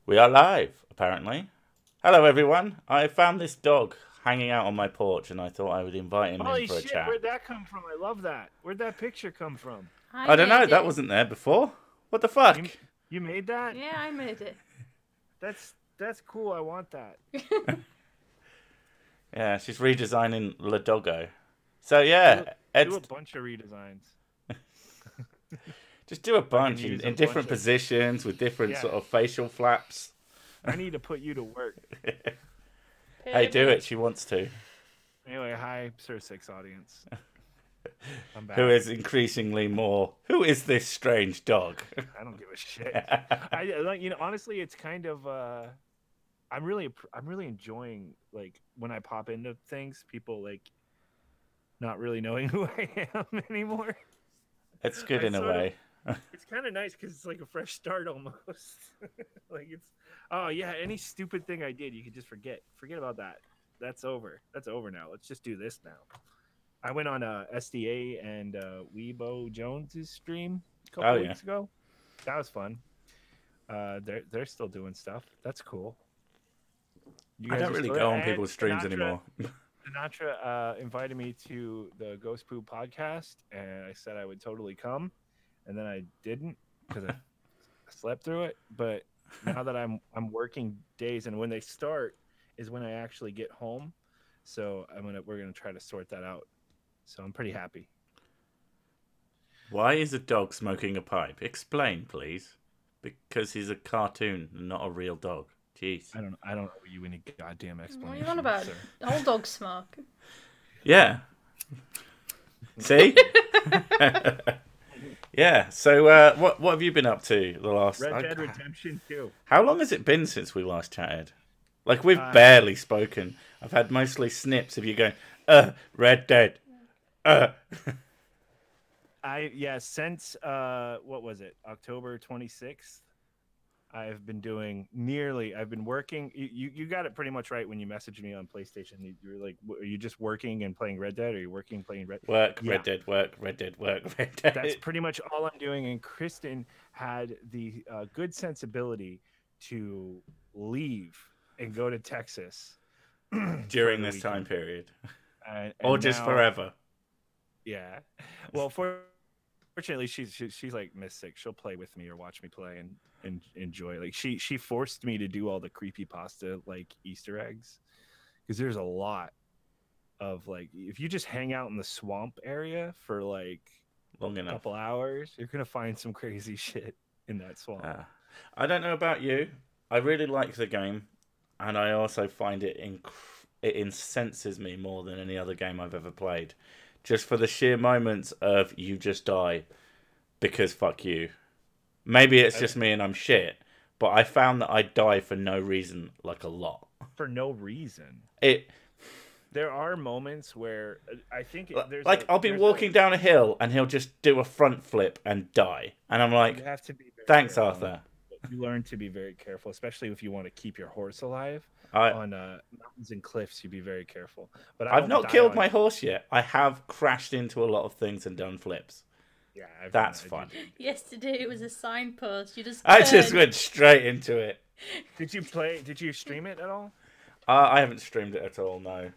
We are live, apparently. Hello, everyone. I found this dog hanging out on my porch, and I thought I would invite him in Holy for a shit, chat. where'd that come from? I love that. Where'd that picture come from? I I don't know. made That it. wasn't there before. What the fuck? You made that? Yeah, I made it. That's cool. I want that. Yeah, she's redesigning La Doggo. So yeah, Do a bunch of redesigns. just do a bunch use in a different bunch of- positions with different Yeah. sort of facial flaps. I need to put you to work. Hey, do it. She wants to. Anyway, hi, Sir Six audience. I'm back. Who is increasingly more? Who is this strange dog? I don't give a shit. I like honestly, it's kind of I'm really enjoying like when I pop into things, people like not really knowing who I am anymore. It's good in a sort of- way. It's kind of nice because it's like a fresh start almost. Like it's oh yeah, any stupid thing I did, you could just forget about that. That's over now. Let's just do this now. I went on SDA and Weebo Jones's stream a couple weeks ago. That was fun. They're still doing stuff. That's cool. I don't really go on people's streams anymore. Sinatra invited me to the Ghost Poo podcast, and I said I would totally come, and then I didn't because I slept through it. But now that I'm working days, and when they start is when I actually get home. So we're gonna try to sort that out. So I'm pretty happy. Why is a dog smoking a pipe? Explain, please. Because he's a cartoon, not a real dog. Jeez. I don't know you any goddamn explanation. What are you on about? All dogs smoke. Yeah. See? Yeah. So what have you been up to the last? Red Dead Redemption 2. How long has it been since we last chatted? Like we've barely spoken. I've had mostly snips of you going, Red Dead. Since what was it? October 26th. I've been working. You got it pretty much right when you messaged me on PlayStation. You were like, are you just working and playing Red Dead? Or are you working playing Red Dead? Work, yeah. Red Dead, work, Red Dead, work, Red Dead. That's pretty much all I'm doing. And Kristen had the good sensibility to leave and go to Texas during this time period. And or just now, forever. Yeah. Well, fortunately, she's like Miss Six. She'll play with me or watch me play and enjoy. Like she forced me to do all the creepypasta like Easter eggs because there's a lot of like if you just hang out in the swamp area for like long enough, couple hours, you're gonna find some crazy shit in that swamp. I don't know about you. I really like the game, and I also find it it incenses me more than any other game I've ever played. Just for the sheer moments of you just die because fuck you. Maybe it's just me and I'm shit, but I found that I die for no reason, like a lot. For no reason. There are moments where I think there's I'll be walking down a hill and he'll just do a front flip and die, and I'm like, you have to be thanks, careful. Arthur. You learn to be very careful, especially if you want to keep your horse alive. On mountains and cliffs, you be very careful. But I've not killed my horse yet. I have crashed into a lot of things and done flips. Yeah, that's fun. Yesterday it was a signpost. I just went straight into it. Did you play? Did you stream it at all? I haven't streamed it at all. No.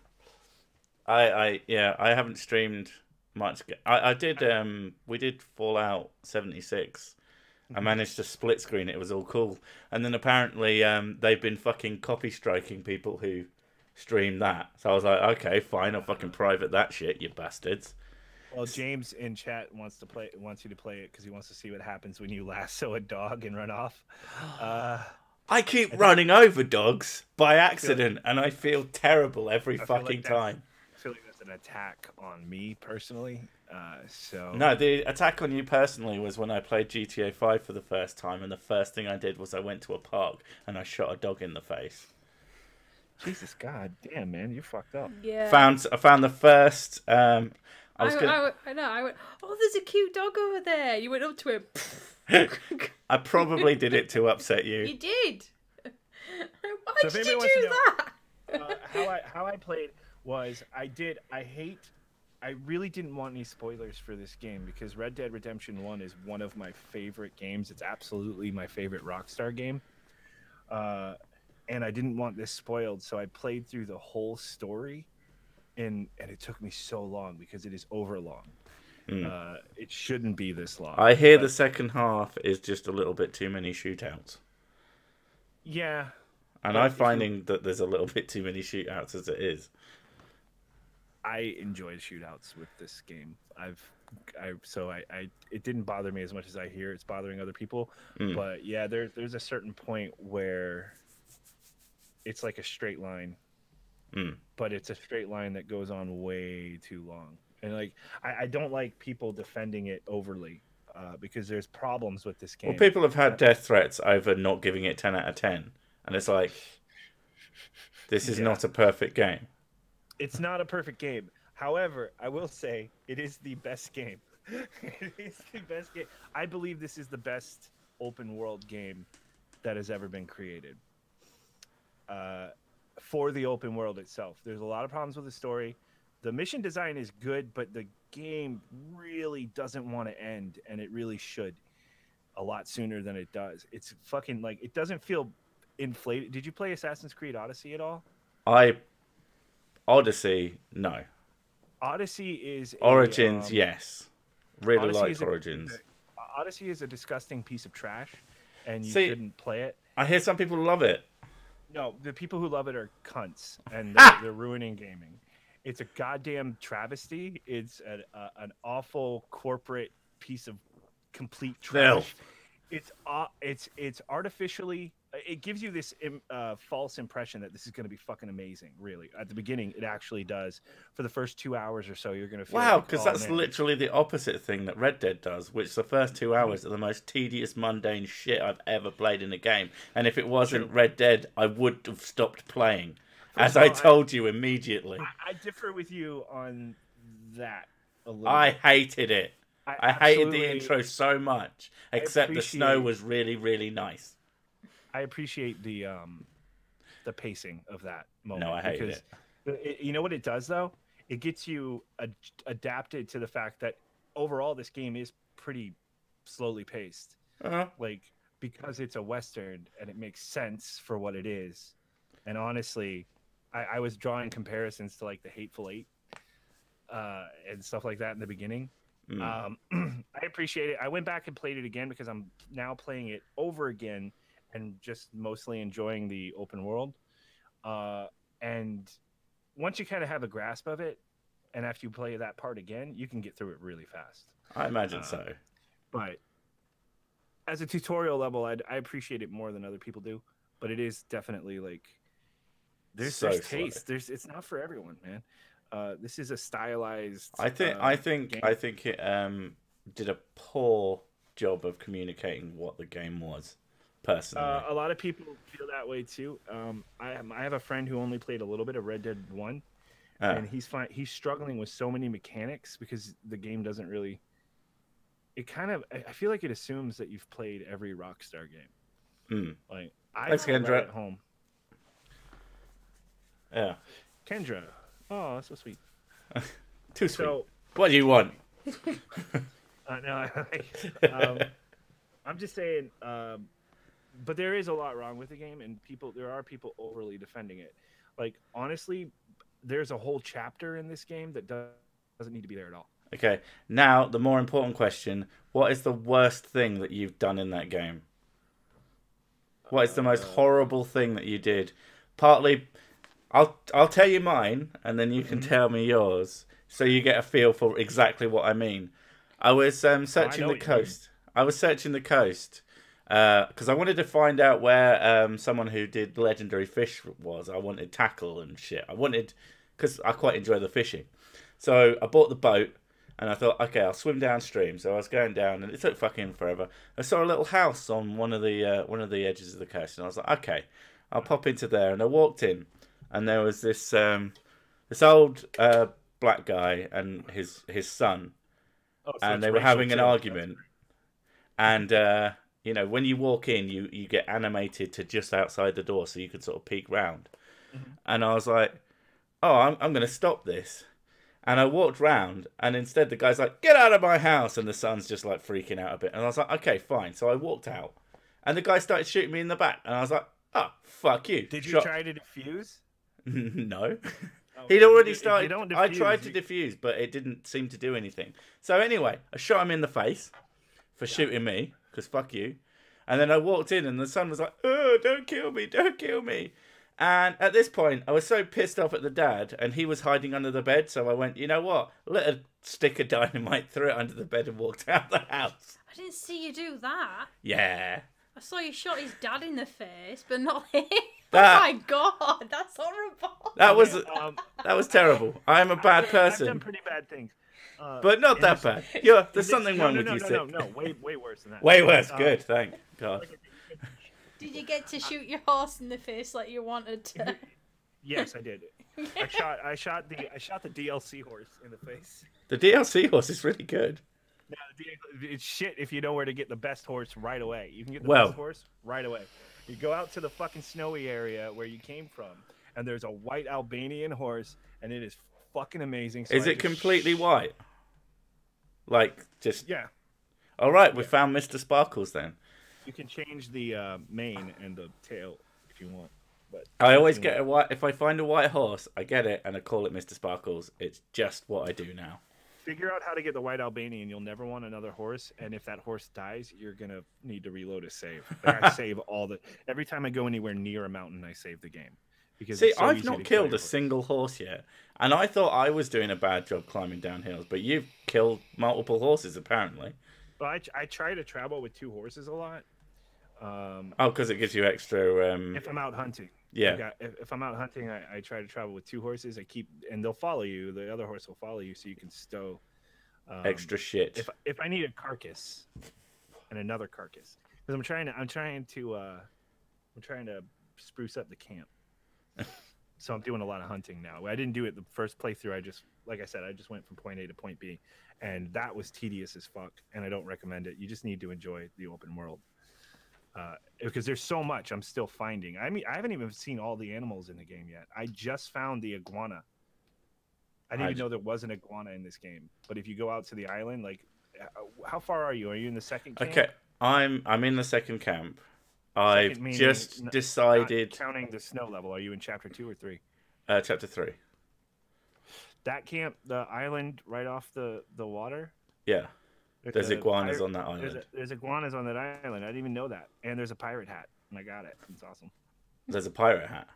I haven't streamed much. I did. We did Fallout 76. I managed to split screen it. It was all cool. And then apparently they've been fucking copy striking people who stream that. So I was like, okay, fine. I'll fucking private that shit, you bastards. Well, James in chat wants you to play it because he wants to see what happens when you lasso a dog and run off. I keep running over dogs by accident, and I feel terrible every fucking time. I feel like that's an attack on me personally. No, the attack on you personally was when I played GTA 5 for the first time, and the first thing I did was I went to a park and I shot a dog in the face. Jesus, god damn, man, you fucked up. Yeah. I found the first. I know. I went. Oh, there's a cute dog over there. You went up to him. I probably did it to upset you. You did. Why did you do that? How I played was I really didn't want any spoilers for this game because Red Dead Redemption 1 is one of my favorite games. It's absolutely my favorite Rockstar game. and I didn't want this spoiled, so I played through the whole story, and it took me so long because it is over long. It shouldn't be this long. I hear but the second half is just a little bit too many shootouts. yeah, And but I'm if you- finding that there's a little bit too many shootouts as it is. I enjoy shootouts with this game. So it didn't bother me as much as I hear it's bothering other people. But yeah, there's a certain point where it's like a straight line, but it's a straight line that goes on way too long. And like I don't like people defending it overly because there's problems with this game. Well, people have had death threats over not giving it 10 out of 10. And it's like, this is not a perfect game. It's not a perfect game. However, I will say it is the best game. It is the best game. I believe this is the best open world game that has ever been created. For the open world itself, there's a lot of problems with the story. The mission design is good, but the game really doesn't want to end, and it really should a lot sooner than it does. It's fucking like it doesn't feel inflated. Did you play Assassin's Creed Odyssey at all? Odyssey, no. Odyssey is Origins, yes. Really Odyssey like Origins. Odyssey is a disgusting piece of trash, and you See, shouldn't play it. I hear some people love it. No, the people who love it are cunts, and they're ruining gaming. It's a goddamn travesty. It's an awful corporate piece of complete trash. It's artificially. It gives you this false impression that this is going to be fucking amazing. Really, at the beginning, it actually does. For the first 2 hours or so, you're going to feel Wow, because that's literally the opposite thing that Red Dead does, which the first 2 hours are the most tedious, mundane shit I've ever played in a game. And if it wasn't Red Dead, I would have stopped playing, as I told you immediately. I differ with you on that a little I bit. hated it. I hated the intro so much, except the snow was really, really nice. I appreciate the pacing of that moment. No, I hated it. You know what it does though? It gets you adapted to the fact that overall this game is pretty slowly paced. Like because it's a Western and it makes sense for what it is. And honestly, I was drawing comparisons to like the Hateful Eight and stuff like that in the beginning. I appreciate it. I went back and played it again because I'm now playing it over again and just mostly enjoying the open world. And once you kind of have a grasp of it, and after you play that part again, you can get through it really fast. I imagine so. But as a tutorial level, I appreciate it more than other people do. But it is definitely like there's taste. It's not for everyone, man. This is a stylized. I think it did a poor job of communicating what the game was. Personally, a lot of people feel that way too. I have a friend who only played a little bit of Red Dead 1, and he's struggling with so many mechanics because the game doesn't really. It kind of I feel like it assumes that you've played every Rockstar game. Like I play Kendra at home. Yeah, Kendra. Oh, that's so sweet. Too sweet. So, what do you want? No, I'm just saying. But there is a lot wrong with the game, and there are people overly defending it. Like honestly, there's a whole chapter in this game that doesn't need to be there at all. Okay, now the more important question: what is the worst thing that you've done in that game? What is the most horrible thing that you did? Partly, I'll tell you mine, and then you can tell me yours, so you get a feel for exactly what I mean. I was searching the coast. I was searching the coast because I wanted to find out where someone who did legendary fish was. I wanted tackle and shit. Because I quite enjoy the fishing. So I bought the boat, and I thought, okay, I'll swim downstream. So I was going down, and it took fucking forever. I saw a little house on one of the edges of the coast, and I was like, okay, I'll pop into there. And I walked in, and there was this old black guy and his son, and they were having an argument. And when you walk in, you get animated to just outside the door, so you could sort of peek round. And I was like, oh, I'm going to stop this. And I walked round, and instead the guy's like, get out of my house, and the son's just like freaking out a bit. And I was like, okay, fine. So I walked out, and the guy started shooting me in the back, and I was like, Oh, fuck you. Did you Shot... try to defuse? No. Oh, He'd already if you started. don't I defuse, tried to defuse, but it didn't seem to do anything. So anyway, I shot him in the face for shooting me, because fuck you. And then I walked in, and the son was like, "Oh, don't kill me, don't kill me." And at this point, I was so pissed off at the dad, and he was hiding under the bed. So I went, you know what? Lit a stick of dynamite, threw it under the bed, and walked out the house. I didn't see you do that. Yeah. I saw you shot his dad in the face, but not him. That- Oh my god, that's horrible. That was terrible. I am a bad I've person, done pretty bad things. but not that bad. There's something wrong with you, Sid. No, way worse than that. Way worse. Good, thank God. Did you get to shoot your horse in the face like you wanted to? Yes, I did. I shot the DLC horse in the face. The DLC horse is really good. No, it's shit if you know where to get the best horse right away. You can get the Well- best horse right away. You go out to the fucking snowy area where you came from, and there's a white Albanian horse, and it is fucking amazing. So Is it completely white? Like, just... Yeah. All right, we found Mr. Sparkles then. You can change the mane and the tail if you want. But I always get a white... If I find a white horse, I get it, and I call it Mr. Sparkles. It's just what I do now. Figure out how to get the white Albanian. You'll never want another horse, and if that horse dies, you're gonna need to reload a save. Like, I save every time I go anywhere near a mountain, I save the game. Because See, it's so I've easy not to kill killed your a horse. single horse yet, and I thought I was doing a bad job climbing down hills, but you've killed multiple horses, apparently. Well, I try to travel with 2 horses a lot. Oh, because it gives you extra... If I'm out hunting. Yeah. Like if I'm out hunting, I try to travel with 2 horses. And they'll follow you. The other horse will follow you, so you can stow extra shit. If I need a carcass and another carcass, because I'm trying to spruce up the camp. So I'm doing a lot of hunting now. I didn't do it the first playthrough. Like I said, I just went from point A to point B, and that was tedious as fuck. And I don't recommend it. You just need to enjoy the open world. Because there's so much I'm still finding. I mean, I haven't even seen all the animals in the game yet. I just found the iguana. I didn't even know there was an iguana in this game. But if you go out to the island, like, how far are you? Are you in the second camp? Okay, I'm in the second camp. I've just decided... Not counting the snow level. Are you in chapter 2 or 3? Chapter 3. That camp, the island right off the water? Yeah. There's iguanas on that island. There's iguanas on that island. I didn't even know that. And there's a pirate hat. And I got it. It's awesome. There's a pirate hat.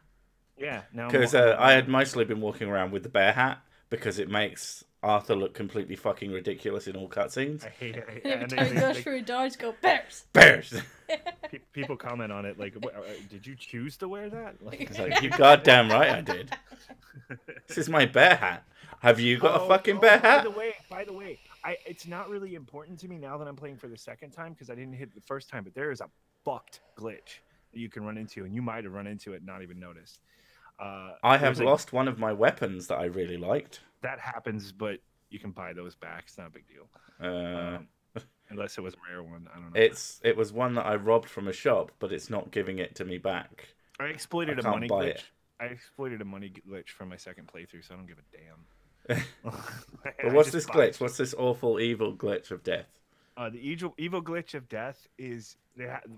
Yeah. Because I had mostly been walking around with the bear hat because it makes Arthur look completely fucking ridiculous in all cutscenes. I hate it. Every time he goes through a door, just go, bears! Bears! People comment on it like, did you choose to wear that? It's like, you goddamn right I did. This is my bear hat. Have you got a fucking bear hat? By the way, it's not really important to me now that I'm playing for the second time because I didn't hit it the first time, but there is a fucked glitch that you can run into, and you might have run into it and not even noticed. I have lost one of my weapons that I really liked. That happens, but you can buy those back. It's not a big deal. Unless it was a rare one. I don't know. It was one that I robbed from a shop, but it's not giving it to me back. I exploited a can't money buy glitch. it. I exploited a money glitch from my second playthrough, so I don't give a damn. But what's this glitch? What's this awful, evil glitch of death? The evil glitch of death is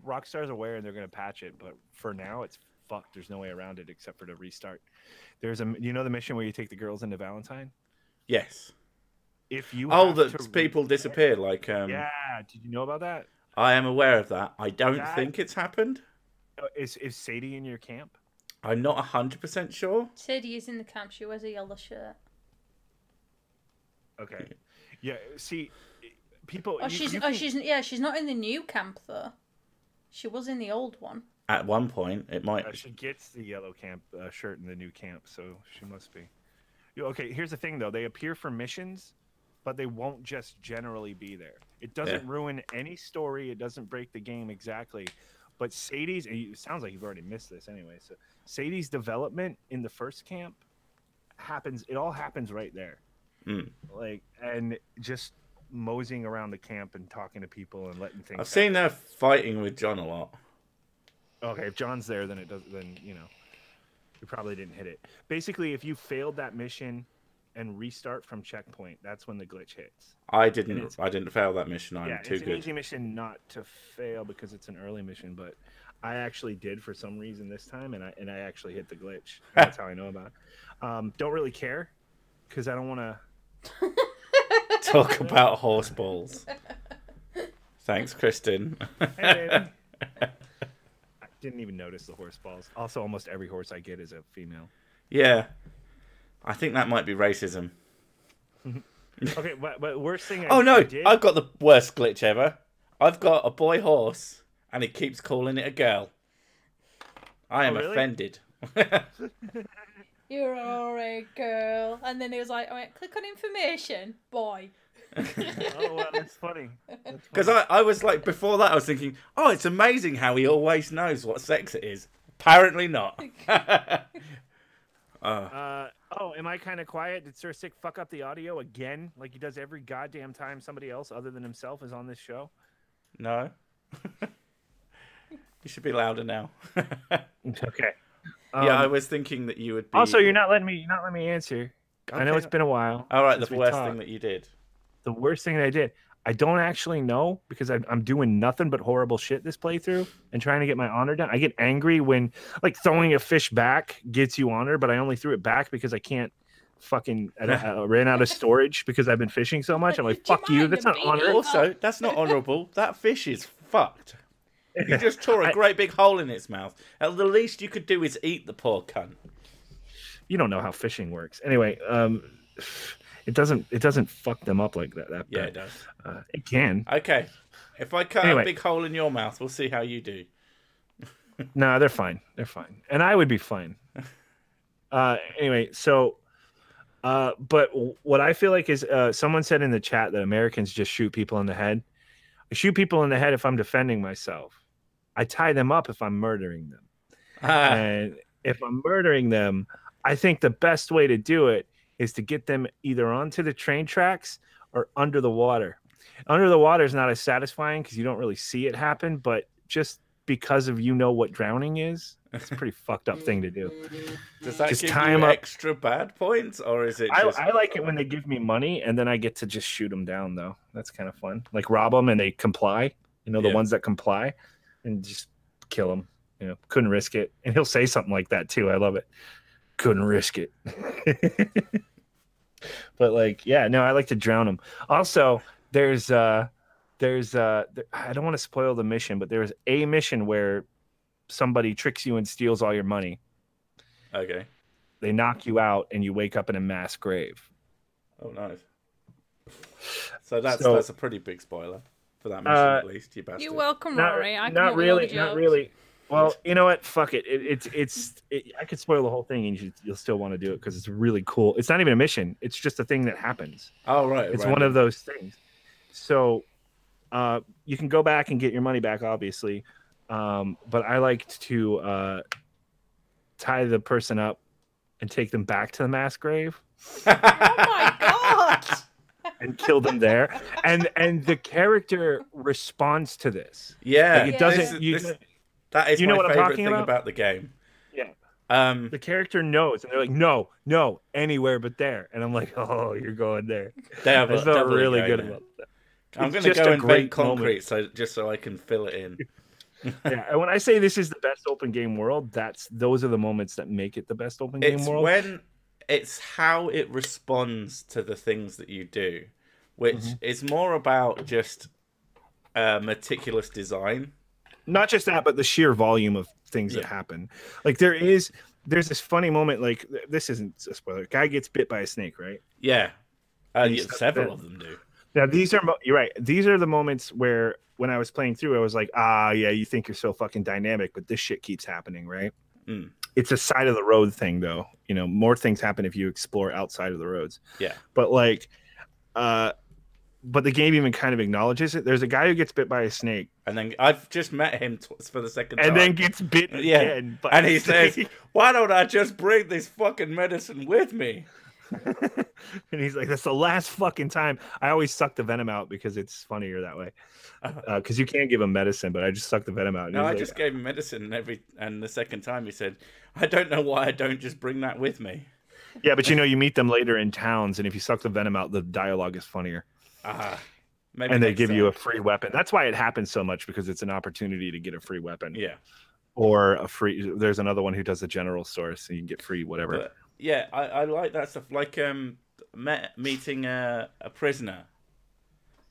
Rockstar's aware and they're going to patch it, but for now it's fucked. There's no way around it except for to restart. There's the mission where you take the girls into Valentine? Yes. If you people disappear, like yeah, did you know about that? I am aware of that. I don't think it's happened. Is Sadie in your camp? I'm not 100% sure. Sadie is in the camp. She wears a yellow shirt. Okay. Yeah, see, people... she's not in the new camp, though. She was in the old one. At one point, it might... she gets the yellow camp shirt in the new camp, so she must be. Okay, here's the thing, though. They appear for missions, but they won't just generally be there. It doesn't ruin any story. It doesn't break the game exactly. But Sadie's... It sounds like you've already missed this anyway. So Sadie's development in the first camp happens... It all happens right there. Mm. Like, and just moseying around the camp and talking to people and letting things... I've seen her fighting with John a lot. Okay, if John's there, then you probably didn't hit it. Basically, if you failed that mission and restart from checkpoint, that's when the glitch hits. I didn't fail that mission. I'm too it's good. an easy mission not to fail because it's an early mission, but I actually did for some reason this time, and I actually hit the glitch. That's how I know about it. Don't really care because I don't want to talk about horse balls. Thanks, Kristen. Hey, baby. I didn't even notice the horse balls. Also, almost every horse I get is a female. Yeah, I think that might be racism. Okay, but worst thing. I did... I've got the worst glitch ever. I've got a boy horse, and he keeps calling it a girl. I am offended. You're a girl, and then he was like, "I went, click on information, boy." Oh, well, that's funny. Because I was like, before that, I was thinking, oh, it's amazing how he always knows what sex it is. Apparently not. Am I kind of quiet? Did Sir Sick fuck up the audio again, like he does every goddamn time somebody else other than himself is on this show? No. You should be louder now. Okay. Yeah, I was thinking that you would be. Also, you're not letting me answer. Okay. I know it's been a while. All right, the worst thing that you did. The worst thing that I did. I don't actually know because I'm doing nothing but horrible shit this playthrough and trying to get my honor down. I get angry when like throwing a fish back gets you honor, but I only threw it back because I can't fucking I ran out of storage because I've been fishing so much. I'm like, fuck you. That's not honor. Also, that's not honorable. That fish is fucked. You just tore a great big hole in its mouth. At the least you could do is eat the poor cunt. You don't know how fishing works. Anyway, it doesn't fuck them up like that. Yeah, it does. It can. Okay. If I cut a big hole in your mouth, we'll see how you do. No, they're fine. They're fine. And I would be fine. Anyway, so but what I feel like is someone said in the chat that Americans just shoot people in the head. I shoot people in the head if I'm defending myself. I tie them up if I'm murdering them. And if I'm murdering them, I think the best way to do it is to get them either onto the train tracks or under the water. Under the water is not as satisfying because you don't really see it happen, but just because of what drowning is, it's a pretty fucked up thing to do. Does that give you extra bad points, or is it just... I like it when they give me money, and then I get to just shoot them down, though. That's kind of fun. Like, rob them, and they comply. The ones that comply, and just kill them. Couldn't risk it. And he'll say something like that, too. I love it. Couldn't risk it. But I like to drown them. Also, there's I don't want to spoil the mission, but there's a mission where somebody tricks you and steals all your money. Okay. They knock you out and you wake up in a mass grave. Oh, nice. So that's a pretty big spoiler for that mission, at least. You bastard. You're welcome, Rory. Not really. Well, you know what? Fuck it. I could spoil the whole thing, and you'll still want to do it because it's really cool. It's not even a mission. It's just a thing that happens. Oh, right. It's one of those things. So you can go back and get your money back, obviously. But I liked to tie the person up and take them back to the mass grave. Oh my god! And kill them there, and the character responds to this. Yeah, it doesn't. That is my favorite thing about the game. Yeah. The character knows, and they're like, no, anywhere but there. And I'm like, oh, you're going there. I felt really good about that. I'm going to go invent concrete so I can fill it in. Yeah, and when I say this is the best open game world, those are the moments that make it the best open game world. It's how it responds to the things that you do, which is more about just meticulous design. Not just that, but the sheer volume of things that happen. Like there's this funny moment. Like this isn't a spoiler. Guy gets bit by a snake, right? Yeah, several of them do. Now you're right. These are the moments where when I was playing through, I was like, yeah, you think you're so fucking dynamic, but this shit keeps happening, right? Mm. It's a side of the road thing, though. More things happen if you explore outside of the roads. Yeah, but but the game even kind of acknowledges it. There's a guy who gets bit by a snake. And then I've just met him for the second time. And then gets bitten again. And he says, why don't I just bring this fucking medicine with me? And he's like, that's the last fucking time. I always suck the venom out because it's funnier that way. Because you can't give him medicine, but I just suck the venom out. No, I just gave him medicine and the second time he said, I don't know why I don't just bring that with me. Yeah, but you meet them later in towns, and if you suck the venom out, the dialogue is funnier. And they give you a free weapon. That's why it happens so much, because it's an opportunity to get a free weapon. Yeah. or a free. There's another one who does a general store, so you can get free whatever. But yeah, I like that stuff. Like meeting a prisoner.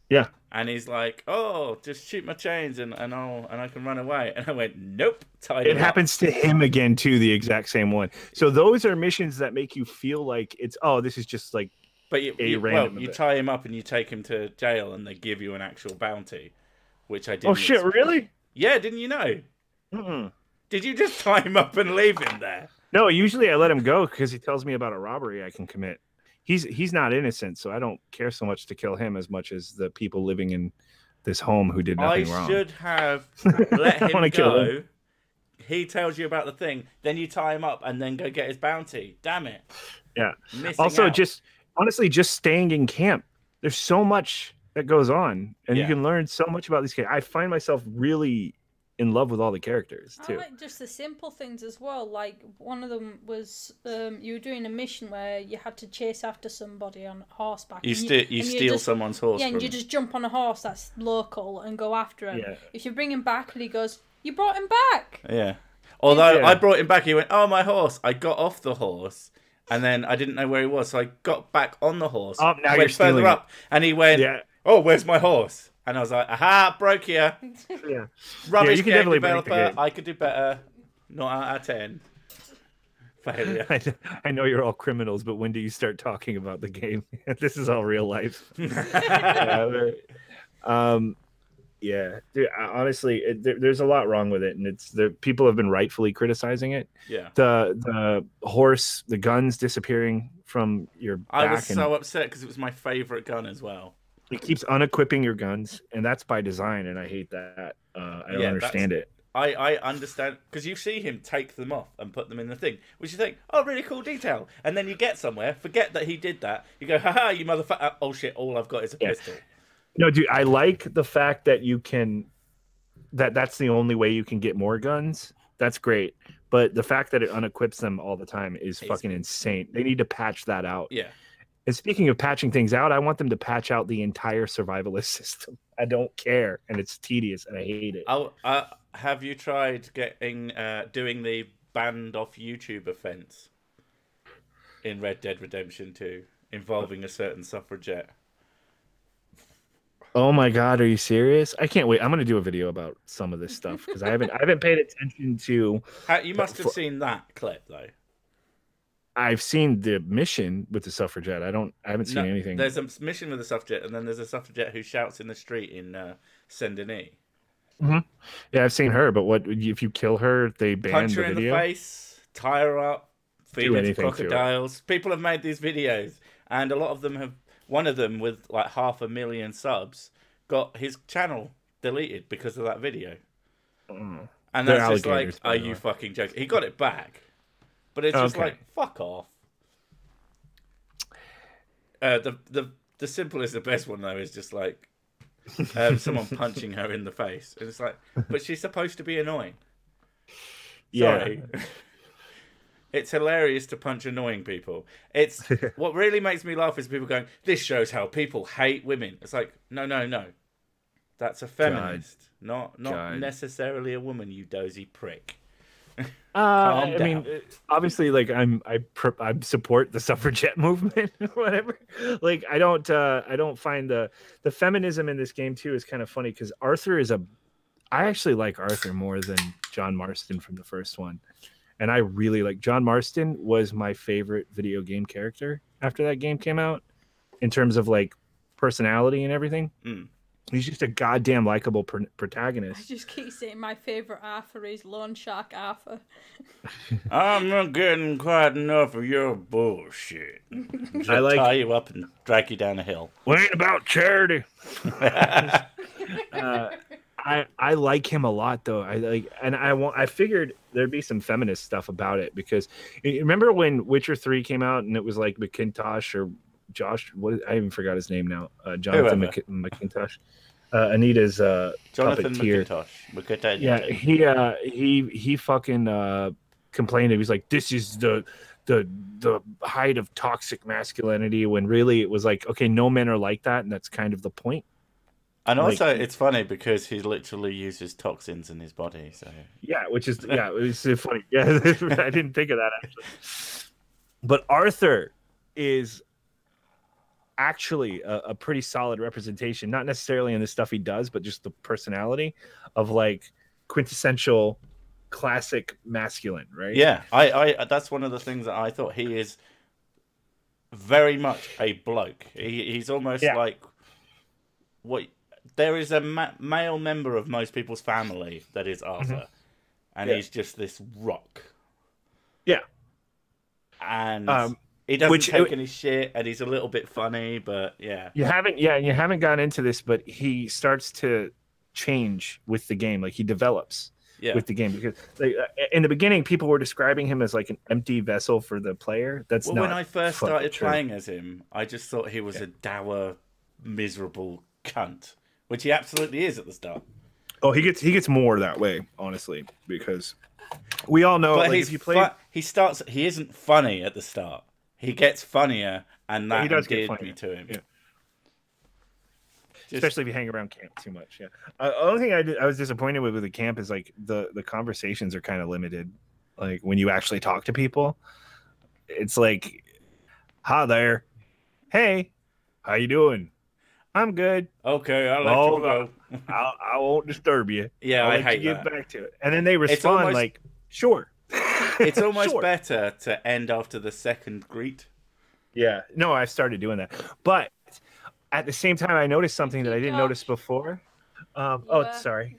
Yeah. And he's like, "Oh, just shoot my chains and I can run away." And I went, "Nope." It happens to him again too, the exact same one. So those are missions that make you feel like it's this is just like but you tie him up and you take him to jail and they give you an actual bounty, which I didn't. Oh shit, really? Yeah, didn't you know? Mm-mm. Did you just tie him up and leave him there? No, usually I let him go because he tells me about a robbery I can commit. He's not innocent, so I don't care so much to kill him as much as the people living in this home who did nothing wrong. I should have let him go. He tells you about the thing, then you tie him up and then go get his bounty. Damn it. Yeah. Missing also, out. just staying in camp. There's so much that goes on, and you can learn so much about these characters. I find myself really in love with all the characters too. I like just the simple things as well. Like one of them was you were doing a mission where you had to chase after somebody on horseback. You steal someone's horse. Yeah, and you just jump on a horse that's local and go after him. Yeah. If you bring him back and he goes, "You brought him back." Yeah. Although I brought him back, he went, "Oh, my horse." I got off the horse, and then I didn't know where he was, so I got back on the horse. Oh, now went you're further up, and he went, "Oh, where's my horse?" And I was like, "Aha, broke here." Yeah. Rubbish you can game definitely break the developer. game. I could do better. Not out of 10. Failure. I know you're all criminals, but when do you start talking about the game? This is all real life. Yeah, dude, honestly, there's a lot wrong with it, and people have been rightfully criticizing it. Yeah. The horse, the guns disappearing from your back. I was so upset because it was my favorite gun as well. It keeps unequipping your guns, and that's by design, and I hate that. I don't understand it. I understand, because you see him take them off and put them in the thing, which you think, oh, really cool detail. And then you get somewhere, forget that he did that. You go, haha, you motherfucker. Oh, shit, all I've got is a pistol. No, dude, I like the fact that you can... That's the only way you can get more guns. That's great. But the fact that it unequips them all the time is fucking insane. They need to patch that out. Yeah. And speaking of patching things out, I want them to patch out the entire survivalist system. I don't care, and it's tedious, and I hate it. Have you tried doing the banned off YouTube offense in Red Dead Redemption 2 involving a certain suffragette? Oh my god, are you serious? I can't wait. I'm gonna do a video about some of this stuff because I haven't paid attention to. You must have seen that clip though. I've seen the mission with the suffragette. I haven't seen anything. There's a mission with the suffragette, and then there's a suffragette who shouts in the street in Saint Denis. Mm-hmm. Yeah, I've seen her, but what if you kill her? They ban Punch her the in video. the face, tie her up, feed her to crocodiles. People have made these videos, and a lot of them have. One of them with like 500,000 subs got his channel deleted because of that video. And that's just like, are you fucking joking? He got it back. But it's just like, fuck off. The simplest, the best one though is just like someone punching her in the face, and it's like, but she's supposed to be annoying. Sorry. Yeah. It's hilarious to punch annoying people. It's what really makes me laugh is people going, "This shows how people hate women." It's like, no. That's a feminist, not necessarily a woman. You dozy prick. I mean, obviously, like I support the suffragette movement or whatever. Like I don't find the feminism in this game too is kind of funny because I actually like Arthur more than John Marston from the first one, and I really like John Marston was my favorite video game character after that game came out in terms of like personality and everything. He's just a goddamn likable protagonist. I just keep saying my favorite Arthur is Lone Shark Arthur. I'm not getting quite enough of your bullshit. I like tie you up and drag you down a hill. We ain't about charity. I like him a lot though. I figured there'd be some feminist stuff about it because remember when Witcher 3 came out and it was like McIntosh or Josh, I even forgot his name now. Jonathan McIntosh. Anita's Jonathan McIntosh. Yeah, he fucking complained. He was like, "This is the height of toxic masculinity," when really it was like, okay, no men are like that, and that's kind of the point. And Like, also, it's funny because he literally uses toxins in his body. So yeah, which is it's funny. Yeah, I didn't think of that actually. But Arthur is actually a pretty solid representation, not necessarily in the stuff he does, but just the personality of like quintessential classic masculine, right? yeah, I that's one of the things that I thought. He is very much a bloke. He's almost like what there is a male member of most people's family that is Arthur, and he's just this rock. Yeah, and he doesn't take any shit, and he's a little bit funny, but you haven't gotten into this, but he starts to change with the game. Like he develops with the game, because like, in the beginning people were describing him as like an empty vessel for the player. That's not when I first started true. playing as him, I just thought he was a dour, miserable cunt, which he absolutely is at the start. Oh, he gets more that way, honestly, because we all know, but like, if you play he isn't funny at the start. He gets funnier, and that he does endeared get funnier. me to him. Yeah. Especially if you hang around camp too much. Yeah. The only thing I was disappointed with the camp is like the conversations are kind of limited. Like when you actually talk to people, it's like, "Hi there, hey, how you doing? I'm good. Okay, I'll let you go. I won't disturb you. Yeah, I hate get that. back to it." And then they respond like, "Sure." It's almost Sure. better to end after the second greet. Yeah, no, I've started doing that, but at the same time, I noticed something that I didn't notice before. Oh, sorry.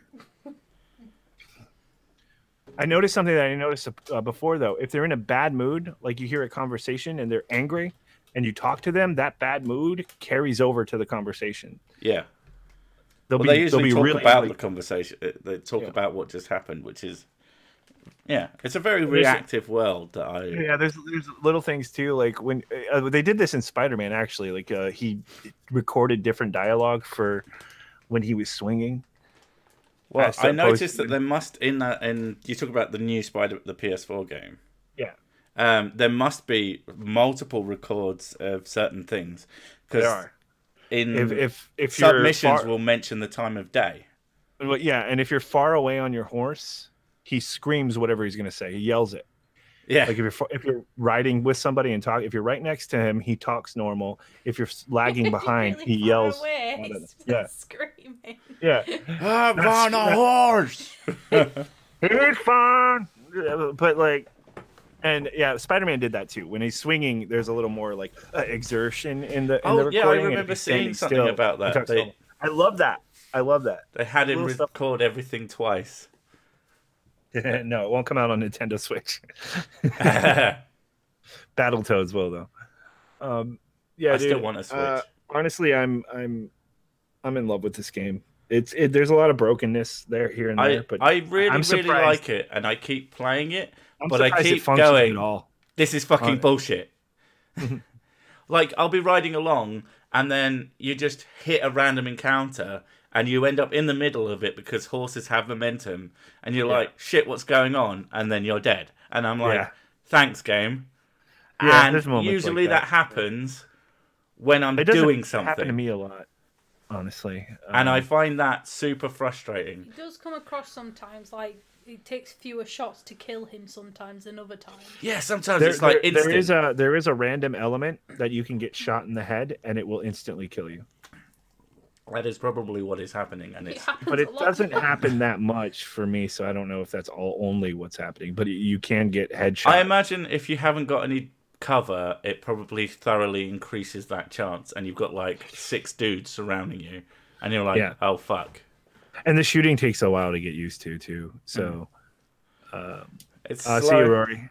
I noticed something that I didn't notice before, though. If they're in a bad mood, like you hear a conversation and they're angry, and you talk to them, that bad mood carries over to the conversation. Yeah. They usually talk really, about the conversation. They talk about what just happened, which is, it's a very reactive world. There's little things too, like when they did this in Spider-Man. Actually, like he recorded different dialogue for when he was swinging. Well, I noticed that there must and you talk about the new the PS4 game. Yeah. There must be multiple records of certain things, because if submissions will mention the time of day. Well, yeah, and if you're far away on your horse, he screams whatever he's going to say. He yells it. Yeah. Like if you're riding with somebody and if you're right next to him, he talks normal. If you're lagging behind, really he yells. Yeah. Screaming. Yeah. I'm on a horse. It's fun. But like, and yeah, Spider-Man did that too. When he's swinging, there's a little more like exertion in the recording. Yeah, I remember seeing something about that. I love that. They had him record everything twice. No, it won't come out on Nintendo Switch. Battletoads will though. I still want a Switch. Honestly, I'm in love with this game. There's a lot of brokenness here and there, but I really like it, and I keep playing it. But I keep going, this is fucking bullshit. Like, I'll be riding along, and then you just hit a random encounter, and you end up in the middle of it because horses have momentum, and you're like, shit, what's going on? And then you're dead. And I'm like, thanks, game. Yeah, and usually that happens when I'm doing something. It happened to me a lot, honestly. And I find that super frustrating. It does come across sometimes, like, it takes fewer shots to kill him sometimes than other times. Yeah, sometimes it's like instant. There is a random element that you can get shot in the head and it will instantly kill you. That is probably what is happening, but it doesn't happen that much for me, so I don't know if that's only what's happening. But you can get headshot. I imagine if you haven't got any cover, it probably thoroughly increases that chance, and you've got like 6 dudes surrounding you, and you're like, oh fuck. And the shooting takes a while to get used to too. So, it's see you, Rory.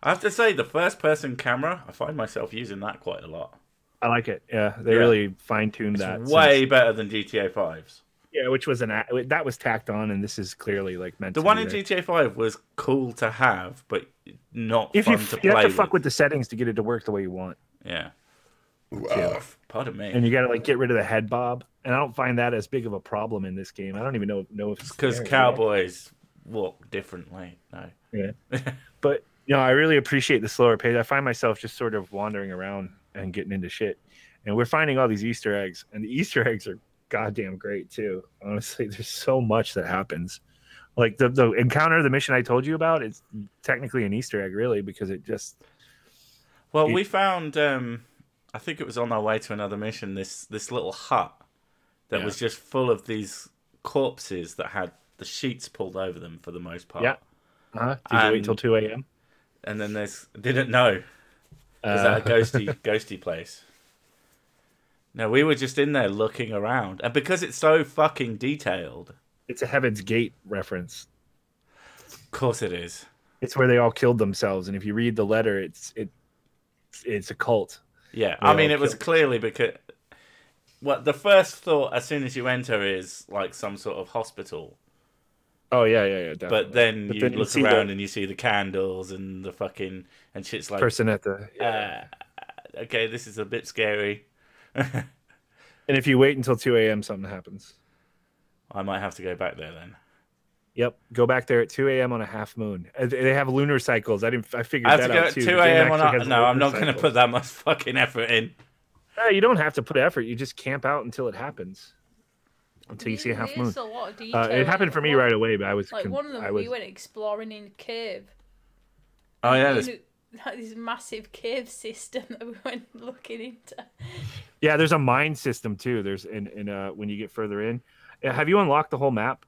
I have to say, the first-person camera, I find myself using that quite a lot. I like it. Yeah, they really fine-tuned that. Way better than GTA 5's. Yeah, which was that was tacked on, and this is clearly like meant. The one in GTA 5 was cool to have, but not fun to play. You have to fuck with the settings to get it to work the way you want. Yeah. Pardon me. And you got to like get rid of the head bob, and I don't find that as big of a problem in this game. I don't even know if it's because cowboys walk differently. No. Yeah. But I really appreciate the slower pace. I find myself just sort of wandering around and getting into shit, and we're finding all these Easter eggs, and the Easter eggs are goddamn great too. Honestly, there's so much that happens. Like the encounter, the mission I told you about, it's technically an Easter egg, really, because it just. Well, we found. I think it was on our way to another mission. This little hut that was just full of these corpses that had the sheets pulled over them for the most part. Yeah. Did you wait till 2 a.m.? And then didn't know. Is that a ghosty place? No, we were just in there looking around, and because it's so fucking detailed, it's a Heaven's Gate reference. Of course, it is. It's where they all killed themselves, and if you read the letter, it's a cult. Yeah, I mean, it was clearly because. Well, the first thought as soon as you enter is like some sort of hospital. Oh yeah, definitely. But then you look around and you see the candles and the fucking and shit's like person at the. Okay, this is a bit scary. And if you wait until 2 a.m., something happens. I might have to go back there then. Yep, go back there at 2 a.m. on a half moon. They have lunar cycles. I figured that out too. 2 a.m. No, I'm not going to put that much fucking effort in. You don't have to put effort. You just camp out until it happens. Until you see a half moon. A lot of detail. It happened for me right away, but I was like one of them. We went exploring in a cave. Oh yeah, like this massive cave system that we went looking into. Yeah, there's a mine system too. There's when you get further in. Have you unlocked the whole map?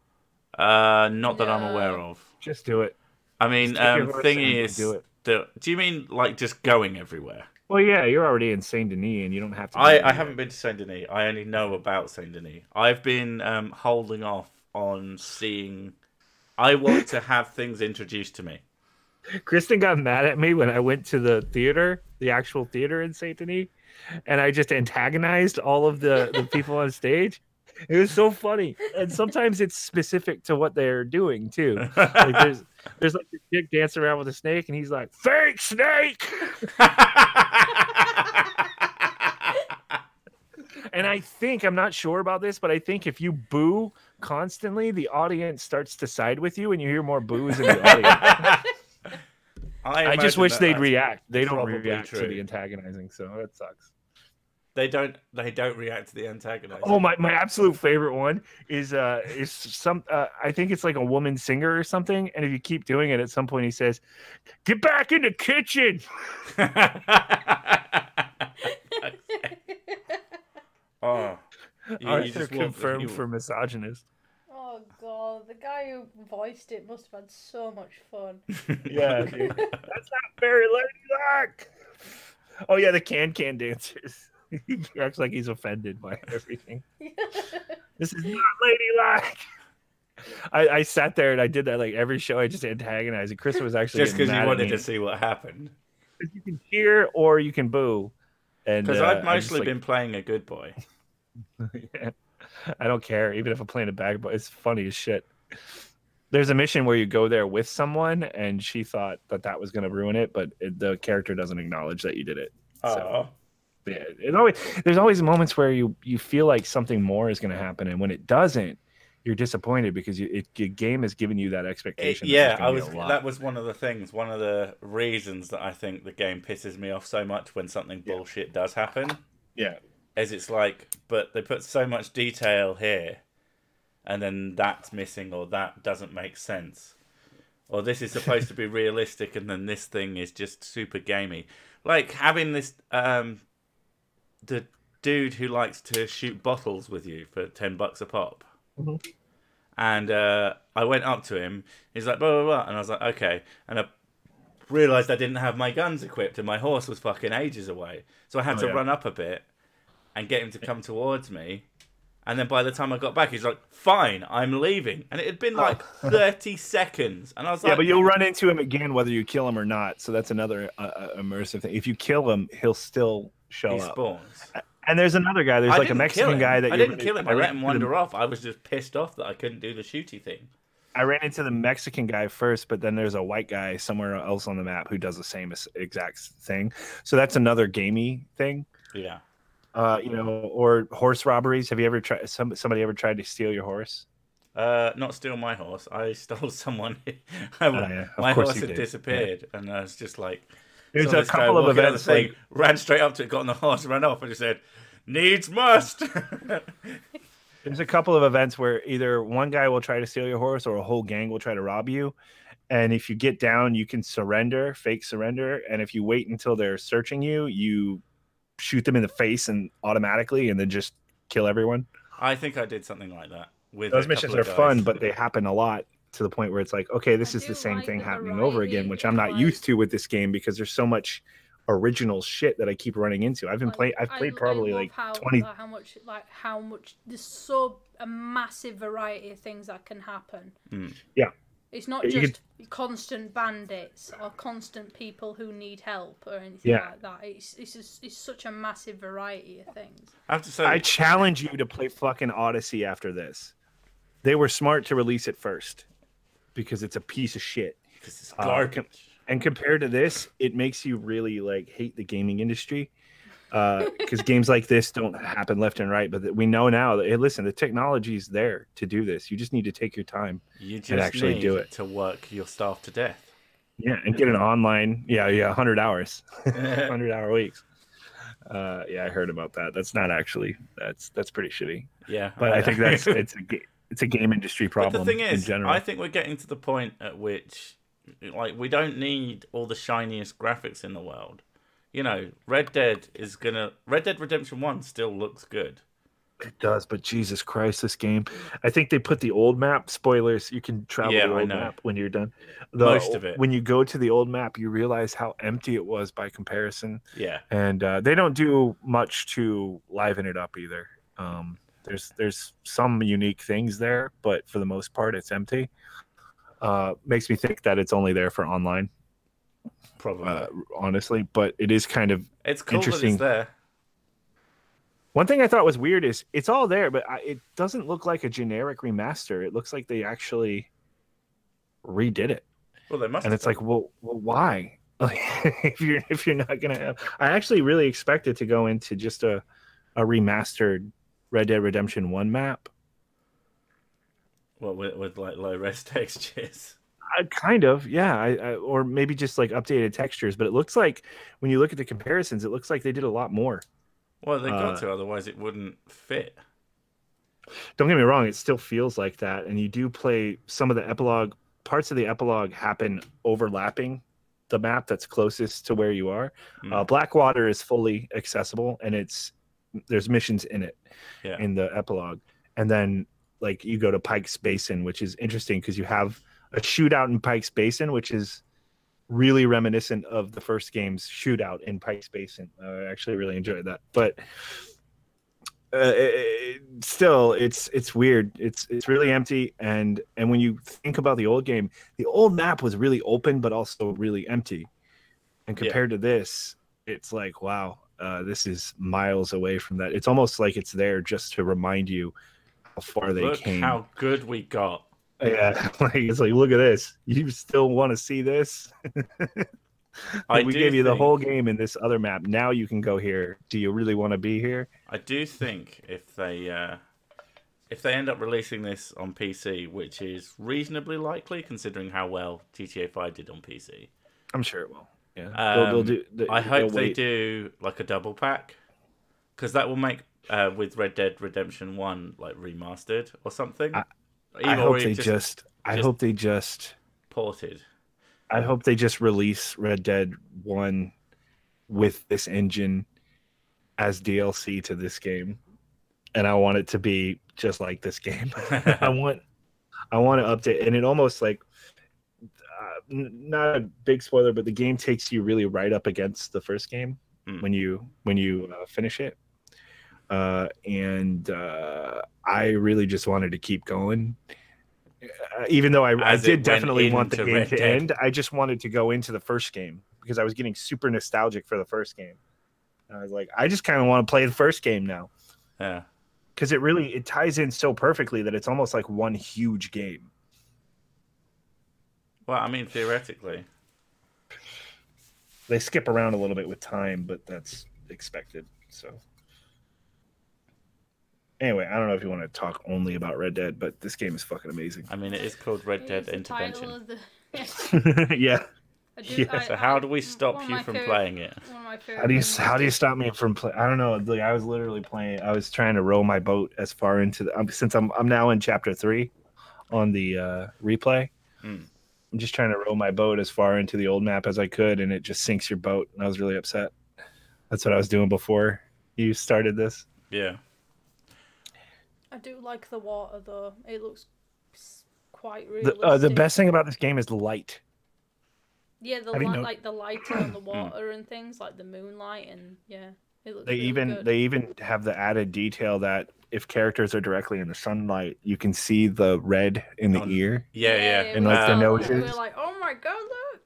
Not that I'm aware of. Just do it. I mean, thingy is. Do you mean like just going everywhere? Well, yeah, you're already in Saint Denis, and you don't have to. I haven't been to Saint Denis. I only know about Saint Denis. I've been holding off on seeing. I want to have things introduced to me. Kristen got mad at me when I went to the theater, the actual theater in Saint Denis, and I just antagonized all of the people on stage. It was so funny, and sometimes it's specific to what they're doing too. Like there's like a chick dancing around with a snake, and he's like, "Fake snake." And I think, I'm not sure about this, but I think if you boo constantly, the audience starts to side with you, and you hear more boos in the audience. I just wish they'd react. They don't react to the antagonizing, so that sucks. They don't react to the antagonizing. Oh, my absolute favorite one is some I think it's like a woman singer or something, and if you keep doing it, at some point he says, "Get back in the kitchen." Oh, you just confirmed for misogynist. Oh god, the guy who voiced it must have had so much fun. Yeah, dude. That's not very ladylike. Oh yeah, the can dancers. He acts like he's offended by everything. This is not ladylike. I sat there and I did that like every show. I just antagonized. And Chris was actually just because you wanted to see what happened. You can cheer or you can boo. Because I've mostly been playing a good boy. Yeah. I don't care, even if I'm playing a bad boy. It's funny as shit. There's a mission where you go there with someone, and she thought that was going to ruin it, but the character doesn't acknowledge that you did it. So, yeah, there's always moments where you feel like something more is going to happen, and when it doesn't, you're disappointed because your game has given you that expectation. That was one of the things, one of the reasons that I think the game pisses me off so much when something bullshit does happen. Yeah. As it's like, but they put so much detail here, and then that's missing, or that doesn't make sense, or this is supposed to be realistic, and then this thing is just super gamey. Like having this, the dude who likes to shoot bottles with you for $10 a pop, and I went up to him. He's like, blah blah blah, and I was like, okay, and I realized I didn't have my guns equipped, and my horse was fucking ages away, so I had to run up a bit and get him to come towards me. And then by the time I got back, he's like, fine, I'm leaving. And it had been like 30 seconds. And I was like... Yeah, but you'll run into him again whether you kill him or not. So that's another immersive thing. If you kill him, he'll still show up. He spawns. And there's another guy. There's like a Mexican guy that... I didn't kill him. I let him wander off. I was just pissed off that I couldn't do the shooty thing. I ran into the Mexican guy first, but then there's a white guy somewhere else on the map who does the same exact thing. So that's another gamey thing. Yeah. Or horse robberies. Have you ever tried? Somebody ever tried to steal your horse? Not steal my horse. I stole someone. My horse had disappeared, and I was just like, there's a couple of events. Ran straight up to it, got on the horse, ran off, and just said, "Needs must." There's a couple of events where either one guy will try to steal your horse or a whole gang will try to rob you. And if you get down, you can surrender, fake surrender. And if you wait until they're searching you, you shoot them in the face and automatically and then just kill everyone. I think I did something like that. With those missions are fun, but they happen a lot to the point where it's like, okay, this is the same thing happening over again, which I'm not used to with this game because there's so much original shit that I keep running into. I've played probably like 20. How much there's so a massive variety of things that can happen. Yeah. It's not just constant bandits or constant people who need help or anything like that. It's such a massive variety of things. I have to say, I challenge you to play fucking Odyssey after this. They were smart to release it first because it's a piece of shit. Because it's garbage. And compared to this, it makes you really like hate the gaming industry. Because games like this don't happen left and right, but we know now that, hey, listen, the technology's there to do this. You just need to take your time and actually do it. To work your staff to death. Yeah, and get an online, 100 hours, 100-hour weeks. I heard about that. That's not actually that's pretty shitty. Yeah, but I think it's a game industry problem. But the thing is, in general. I think we're getting to the point at which, like, we don't need all the shiniest graphics in the world. You know, Red Dead Redemption 1 still looks good. It does, but Jesus Christ, this game. I think they put the old map, spoilers, you can travel the old map when you're done. Most of it. When you go to the old map, you realize how empty it was by comparison. Yeah. And they don't do much to liven it up either. There's some unique things there, but for the most part, it's empty. Makes me think that it's only there for online. Probably. Honestly, but it is kind of cool interesting. That it's there. One thing I thought was weird is it's all there, but it doesn't look like a generic remaster. It looks like they actually redid it. Well, they must. And it's like, well, why? Like, if you're not gonna have, I actually really expected to go into just a remastered Red Dead Redemption 1 map. Well, with like low res textures. Kind of, yeah. Or maybe just like updated textures. But it looks like when you look at the comparisons, it looks like they did a lot more. Well, they got to, otherwise it wouldn't fit. Don't get me wrong, it still feels like that. And you do play some of the epilogue. Parts of the epilogue happen overlapping the map that's closest to where you are. Blackwater is fully accessible, and there's missions in it in the epilogue. And then like you go to Pike's Basin, which is interesting because you have a shootout in Pike's Basin, which is really reminiscent of the first game's shootout in Pike's Basin. I actually really enjoyed that, but still, it's weird. It's really empty, and when you think about the old game, the old map was really open, but also really empty. And compared to this, it's like, wow, this is miles away from that. It's almost like it's there just to remind you how far they came. How good we got. Yeah, it's like, look at this. You still want to see this? We gave you the whole game in this other map. Now you can go here. Do you really want to be here? I do think if they end up releasing this on PC, which is reasonably likely considering how well GTA 5 did on PC, I'm sure it will. Yeah, I hope they do like a double pack, because that will make with Red Dead Redemption 1 like remastered or something. I hope they just ported. I hope they just release Red Dead 1 with this engine as DLC to this game, and I want it to be just like this game. I want to update, and it almost like not a big spoiler, but the game takes you really right up against the first game when you finish it. And I really just wanted to keep going. Even though I did definitely want the game to end, I just wanted to go into the first game because I was getting super nostalgic for the first game. And I was like, I just kind of want to play the first game now. Yeah. Because it ties in so perfectly that it's almost like one huge game. Well, I mean, theoretically. They skip around a little bit with time, but that's expected. So anyway, I don't know if you want to talk only about Red Dead, but this game is fucking amazing. I mean, it is called Red Dead Intervention. Yeah. I do, Yeah. So how do we one stop of you my from favorite- playing it? One of my favorite How do you things how do you is- stop me from play? I don't know. Like, I was literally playing. I was trying to row my boat as far into the. Since I'm now in chapter 3 on the replay. Hmm. I'm just trying to row my boat as far into the old map as I could, and it just sinks your boat. And I was really upset. That's what I was doing before you started this. Yeah. I do like the water though. It looks quite realistic. The best thing about this game is the light. Yeah, the Have you light, know- like the lighting on the water and things, like the moonlight, and yeah, it looks. They really even good. they even have the added detail that if characters are directly in the sunlight, you can see the red in the ear. Yeah. And, we like, the saw noses. that. We're like, oh my god,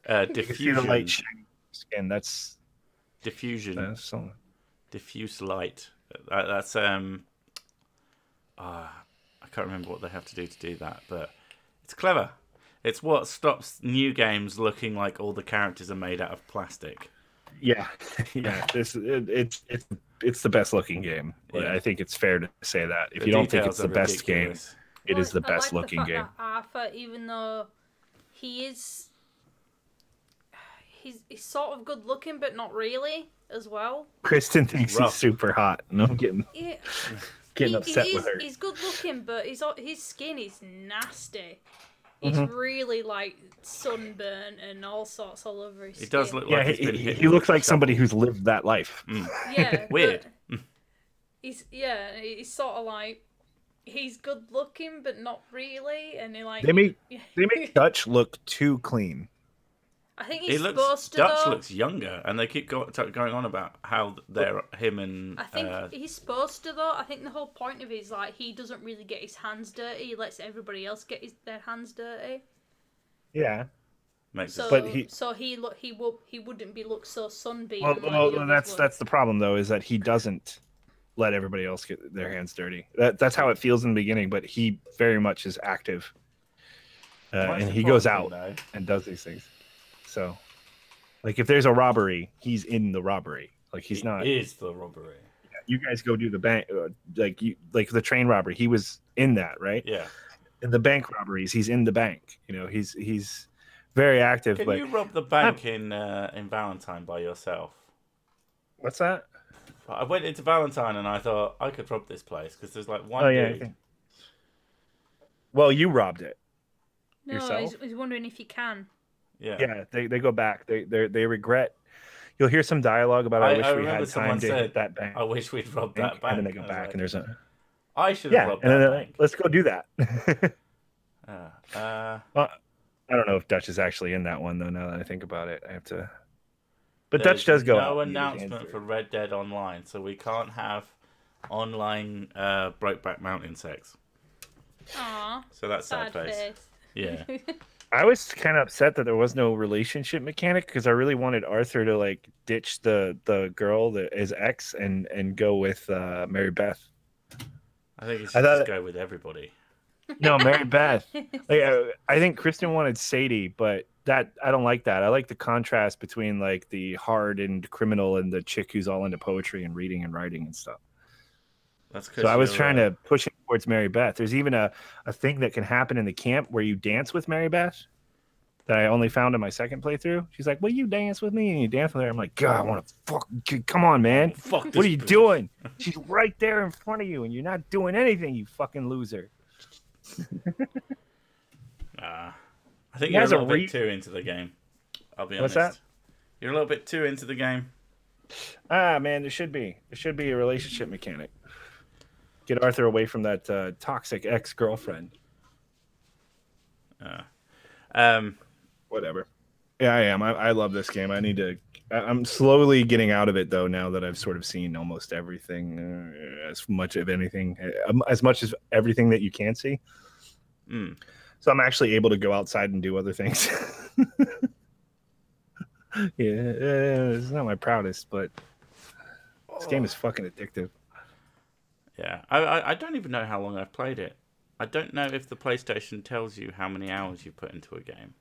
look! You can see the light Diffusion. shining skin. That's something. Diffuse light. That's I can't remember what they have to do that, but it's clever. It's what stops new games looking like all the characters are made out of plastic. Yeah, yeah. It's the best looking game. Yeah. I think it's fair to say that. If The you don't think details it's the are best game, ridiculous. it is the I best like looking the fact game. That Arthur, even though he's sort of good looking, but not really as well. Kristen thinks Rough. he's super hot, and I'm getting Yeah. upset with her. He's good looking, but his skin is nasty. It's Mm-hmm. really like sunburn and all sorts all over his skin. It does look Yeah, like it's been hit he with looks a like somebody shovel. who's lived that life. Yeah, Weird. but he's sort of like he's good looking, but not really, and he like They make Dutch look too clean. I think He he's looks supposed to. Dutch though. looks younger, and they keep going on about how they're him and. I think he's supposed to though. I think the whole point of it is like he doesn't really get his hands dirty. He lets everybody else get their hands dirty. Yeah. makes So, it, But he wouldn't be look so sunbeaten. Well, like the others would. that's the problem though, is that he doesn't let everybody else get their hands dirty. That's how it feels in the beginning, but he very much is active, and he goes out and does these things. So, like, if there's a robbery, he's in the robbery. Like, he's not. Is the robbery? You guys go do the bank, like the train robbery. He was in that, right? Yeah. In the bank robberies, he's in the bank. You know, he's very active. Can but you rob the bank in Valentine by yourself? what's that? I went into Valentine and I thought I could rob this place because there's like one Oh yeah. I dude. think... Well, you robbed it. No, yourself? he's wondering if he can. Yeah. Yeah, they go back. They regret. You'll hear some dialogue about I wish we remember had someone time to said, hit that bank. I wish we'd robbed that bank. And then they go I was back like, and there's a I should have robbed and that then bank. let's go do that. Uh, I don't know if Dutch is actually in that one though. Now that I think about it, I have to. But there's Dutch does go. no out and get his hands announcement dirty. for Red Dead Online, so we can't have online Brokeback Mountain sex. Aw, So that's sad sad face. face. Yeah. I was kind of upset that there was no relationship mechanic because I really wanted Arthur to like ditch the girl that is ex and go with Mary Beth. I think he I should thought- just go with everybody. No, Mary Beth. Like, I think Kristen wanted Sadie, but that I don't like that. I like the contrast between like the hardened criminal and the chick who's all into poetry and reading and writing and stuff. That's 'cause So I was you're, trying to push it towards Mary Beth. There's even a thing that can happen in the camp where you dance with Mary Beth that I only found in my second playthrough. She's like, "Will you dance with me?" And you dance with her. I'm like, "God, I want to fuck. Come on, man. Fuck What this are you bitch." doing? She's right there in front of you, and you're not doing anything. You fucking loser." I think You you're a guys are little bit too into the game. I'll be honest. What's that? You're a little bit too into the game. Ah, man, there should be a relationship mechanic. Get Arthur away from that toxic ex-girlfriend. Whatever. Yeah, I am. I love this game. I'm slowly getting out of it though. Now that I've sort of seen almost everything, as much of anything, as much as everything that you can see. Mm. So I'm actually able to go outside and do other things. Yeah, it's not my proudest, but this game is fucking addictive. Yeah, I don't even know how long I've played it. I don't know if the PlayStation tells you how many hours you put into a game.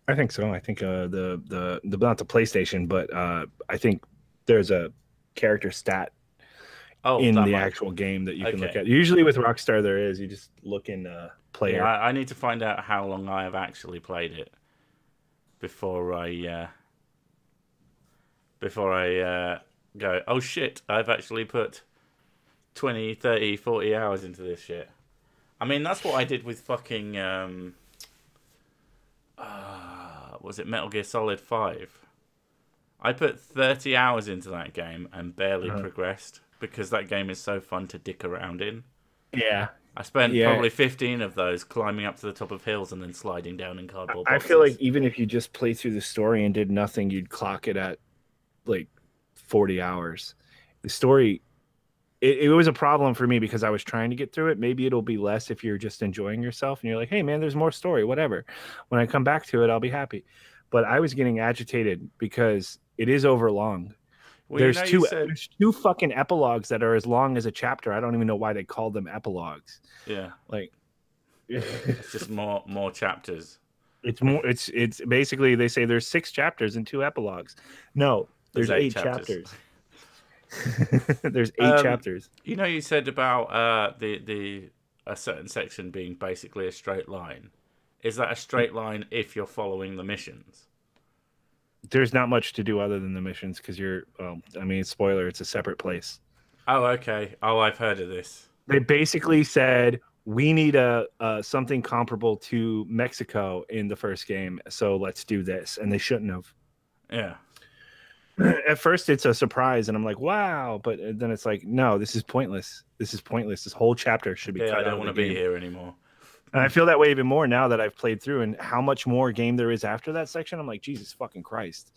I think so. I think the not the PlayStation, but I think there's a character stat in that the might- actual game that you can look Okay. at. Usually with Rockstar there is. You just look in player. Yeah, I need to find out how long I have actually played it. before I go, oh shit, I've actually put 20, 30, 40 hours into this shit. I mean, that's what I did with fucking was it Metal Gear Solid 5? I put 30 hours into that game and barely progressed because that game is so fun to dick around in. Yeah. I spent probably 15 of those climbing up to the top of hills and then sliding down in cardboard boxes. I feel like even if you just played through the story and did nothing, you'd clock it at like 40 hours. The story, it was a problem for me because I was trying to get through it. Maybe it'll be less if you're just enjoying yourself and you're like, hey, man, there's more story, whatever. When I come back to it, I'll be happy. But I was getting agitated because it is overlong. Well, there's two fucking epilogues that are as long as a chapter. I don't even know why they call them epilogues. Yeah, like it's just more chapters. It's basically they say there's 6 chapters and 2 epilogues. No, there's 8 chapters. There's 8 chapters. You know, you said about a certain section being basically a straight line. Is that a straight line if you're following the missions? There's not much to do other than the missions because spoiler, it's a separate place. Oh, okay. Oh, I've heard of this. They basically said we need a something comparable to Mexico in the first game, so let's do this, and they shouldn't have. Yeah. At first, it's a surprise, and I'm like, wow, but then it's like, no, this is pointless. This is pointless. This whole chapter should be cut out. I don't want to be here anymore. And I feel that way even more now that I've played through and how much more game there is after that section. I'm like, Jesus fucking Christ.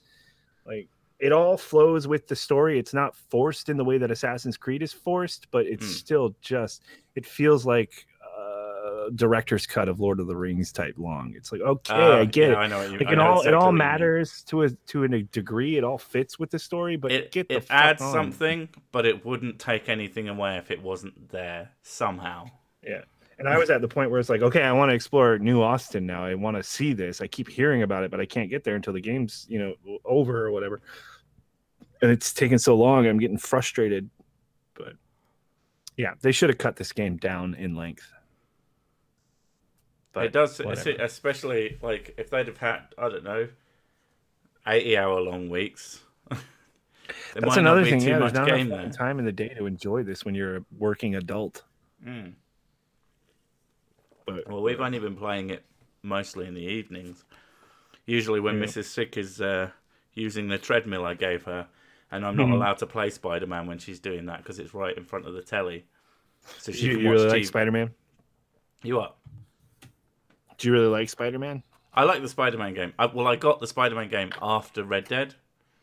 Like, it all flows with the story. It's not forced in the way that Assassin's Creed is forced, but it's still just, it feels like director's cut of Lord of the Rings type long. It's like, okay, I get it. I know what you, like, it all matters to a degree. It all fits with the story, but it adds something, but it wouldn't take anything away if it wasn't there somehow. Yeah. And I was at the point where it's like, okay, I want to explore New Austin now. I want to see this. I keep hearing about it, but I can't get there until the game's, over or whatever. And it's taking so long. I'm getting frustrated. But yeah, they should have cut this game down in length. But it does, especially like if they'd have had, I don't know, 80-hour long weeks. That's another thing. Yeah, there's not enough time in the day to enjoy this when you're a working adult. But, well, we've only been playing it mostly in the evenings. Usually when Mrs. Sick is using the treadmill I gave her, and I'm not allowed to play Spider-Man when she's doing that because it's right in front of the telly. So she can watch really TV. Like Spider-Man? You what? Do you really like Spider-Man? I like the Spider-Man game. I got the Spider-Man game after Red Dead.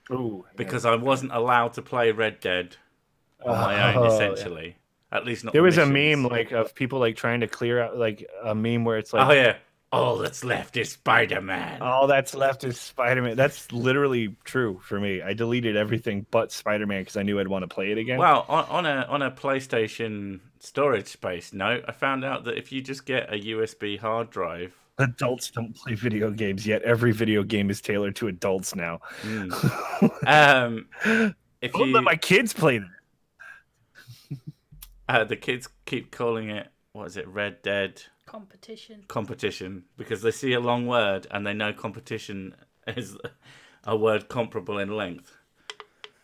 Ooh, because I wasn't allowed to play Red Dead on my own, essentially. Yeah. At least not. There was a meme of people trying to clear out a meme where it's like, oh yeah, all that's left is Spider-Man. All that's left is Spider-Man. That's literally true for me. I deleted everything but Spider-Man because I knew I'd want to play it again. Well, on a PlayStation storage space note, I found out that if you just get a USB hard drive, adults don't play video games yet. Every video game is tailored to adults now. If don't let my kids play that. The kids keep calling it, what is it, Red Dead? Competition, because they see a long word and they know competition is a word comparable in length,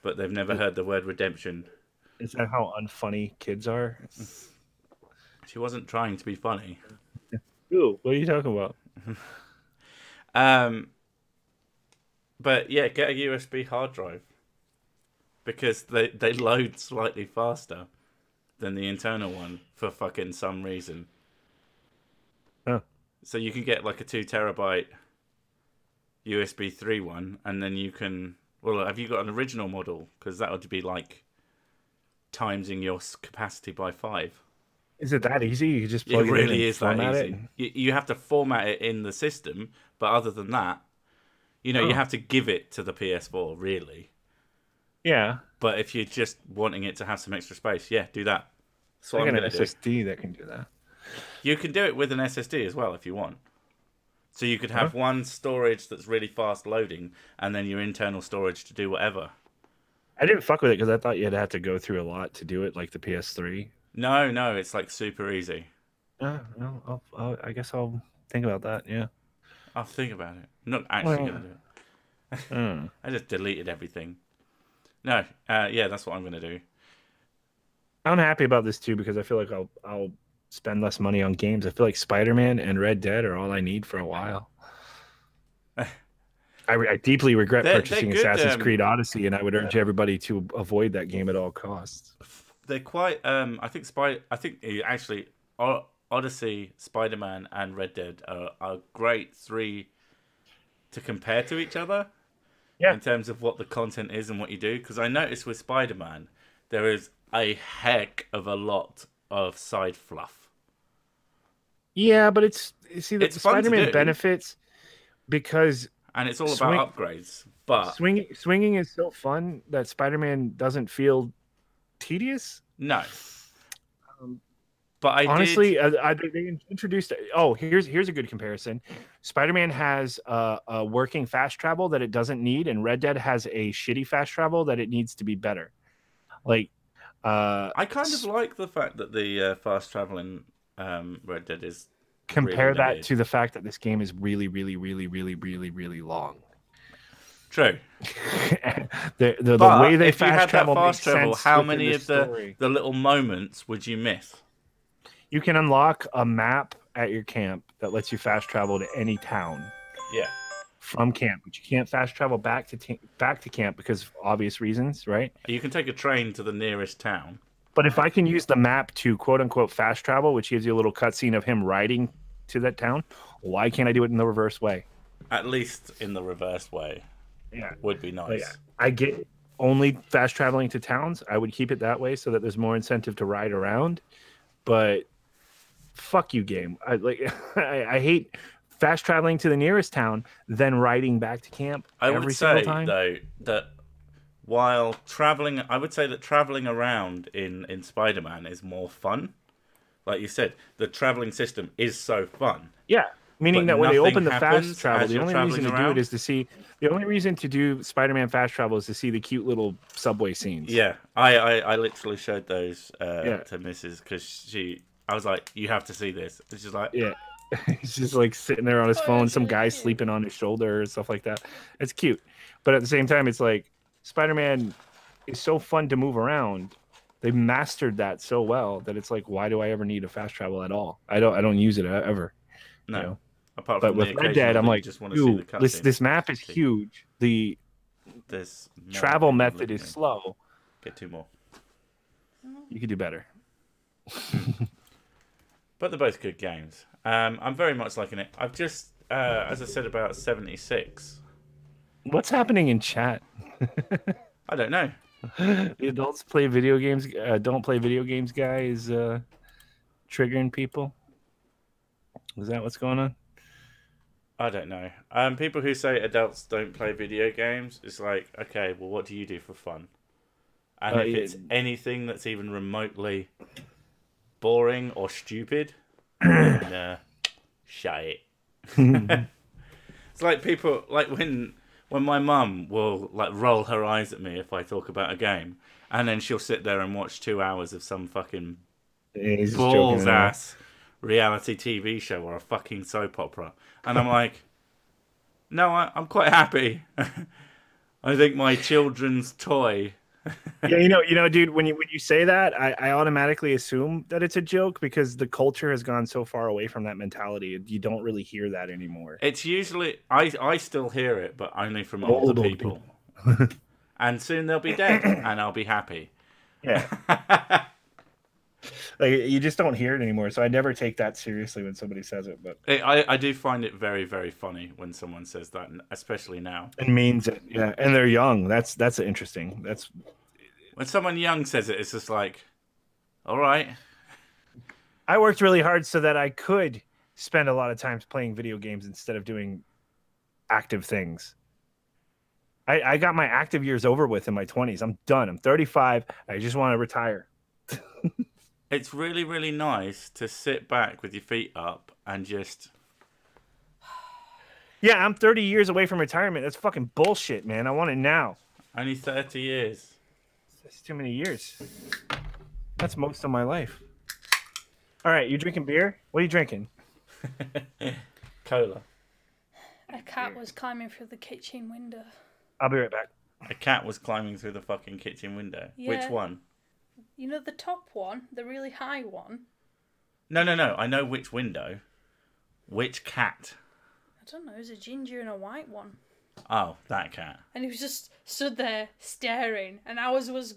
but they've never heard the word redemption. Is that how unfunny kids are? She wasn't trying to be funny. Ooh, what are you talking about? But yeah, get a USB hard drive because they load slightly faster than the internal one for fucking some reason. Oh. So you can get like a 2 terabyte USB 3 one, and then you can. Well, have you got an original model? Because that would be like timesing your capacity by 5. Is it that easy? You just plug it in really and is that easy. You have to format it in the system, but other than that, you have to give it to the PS4, really. Yeah. But if you're just wanting it to have some extra space, yeah, do that. So I got an SSD that can do that. You can do it with an SSD as well if you want. So you could have one storage that's really fast loading, and then your internal storage to do whatever. I didn't fuck with it because I thought you'd have to go through a lot to do it, like the PS3. No, it's like super easy. No, I guess I'll think about that. Yeah. I'll think about it. I'm not actually going to do it. Mm. I just deleted everything. No, yeah, that's what I'm going to do. I'm happy about this too because I feel like I'll spend less money on games. I feel like Spider-Man and Red Dead are all I need for a while. I deeply regret purchasing good, Assassin's Creed Odyssey, and I would urge everybody to avoid that game at all costs. They're quite. I think actually, Odyssey, Spider-Man, and Red Dead are great three to compare to each other. Yeah. In terms of what the content is and what you do, because I noticed with Spider-Man, there is a heck of a lot of side fluff. Yeah, but it's Spider-Man do. benefits because. And it's all about upgrades, but swinging is so fun that Spider-Man doesn't feel tedious. No, but honestly, they introduced. Oh, here's a good comparison. Spider-Man has a working fast travel that it doesn't need, and Red Dead has a shitty fast travel that it needs to be better. Like, I kind of like the fact that the fast travel in Red Dead is. Compare really that to the fact that this game is really, really, really, really, really, really long. True. the way they fast travel, how many of the little moments would you miss? You can unlock a map at your camp that lets you fast travel to any town. Yeah. From camp, but you can't fast travel back to camp because of obvious reasons, right? You can take a train to the nearest town. But if I can use the map to quote unquote fast travel, which gives you a little cutscene of him riding to that town, why can't I do it in the reverse way? At least in the reverse way. Yeah. Would be nice. Like, I get only fast traveling to towns. I would keep it that way so that there's more incentive to ride around. But fuck you, game. I hate fast traveling to the nearest town, then riding back to camp every single time. I would say, though, that while traveling, I would say that traveling around in Spider-Man is more fun. Like you said, the traveling system is so fun. Yeah, meaning that when they open the fast travel, the only reason to do it is to see. The only reason to do Spider-Man fast travel is to see the cute little subway scenes. Yeah, I literally showed those to Mrs. because I was like, you have to see this. It's just like, yeah. He's just like sitting there on his phone, some guy sleeping on his shoulder and stuff like that. It's cute, but at the same time, it's like. Spider-Man is so fun to move around. They've mastered that so well that it's like, why do I ever need a fast travel at all? I don't use it ever. No. You know? Apart but from with Red Dead, I'm like, dude, this map is huge. The travel method is slow. Get two more. You could do better. But they're both good games. I'm very much liking it. I've just, as I said about 76. What's happening in chat? I don't know. The adults play video games. Don't play video games. Guy is triggering people. Is that what's going on? I don't know. People who say adults don't play video games, it's like, okay, well, what do you do for fun? And if it's anything that's even remotely boring or stupid, then shut it. It's like people, like when my mum will like roll her eyes at me if I talk about a game, and then she'll sit there and watch 2 hours of some fucking balls ass reality TV show or a fucking soap opera, and I'm like, no, I'm quite happy. I think my children's toy. Yeah, you know, dude. When you say that, I automatically assume that it's a joke because the culture has gone so far away from that mentality. You don't really hear that anymore. It's usually I still hear it, but only from older people. And soon they'll be dead, and I'll be happy. Yeah. Like you just don't hear it anymore, so I never take that seriously when somebody says it. But I do find it very, very funny when someone says that, especially now. It means it, yeah. And they're young. That's interesting. That's when someone young says it. It's just like, all right. I worked really hard so that I could spend a lot of time playing video games instead of doing active things. I got my active years over with in my 20s. I'm done. I'm 35. I just want to retire. It's really, really nice to sit back with your feet up and just... Yeah, I'm 30 years away from retirement. That's fucking bullshit, man. I want it now. Only 30 years. That's too many years. That's most of my life. All right, you drinking beer? What are you drinking? Cola. A cat was climbing through the kitchen window. I'll be right back. A cat was climbing through the fucking kitchen window. Yeah. Which one? You know the top one, the really high one. No. I know which window. Which cat? I don't know. It was a ginger and a white one. Oh, that cat. And he was just stood there staring, and ours was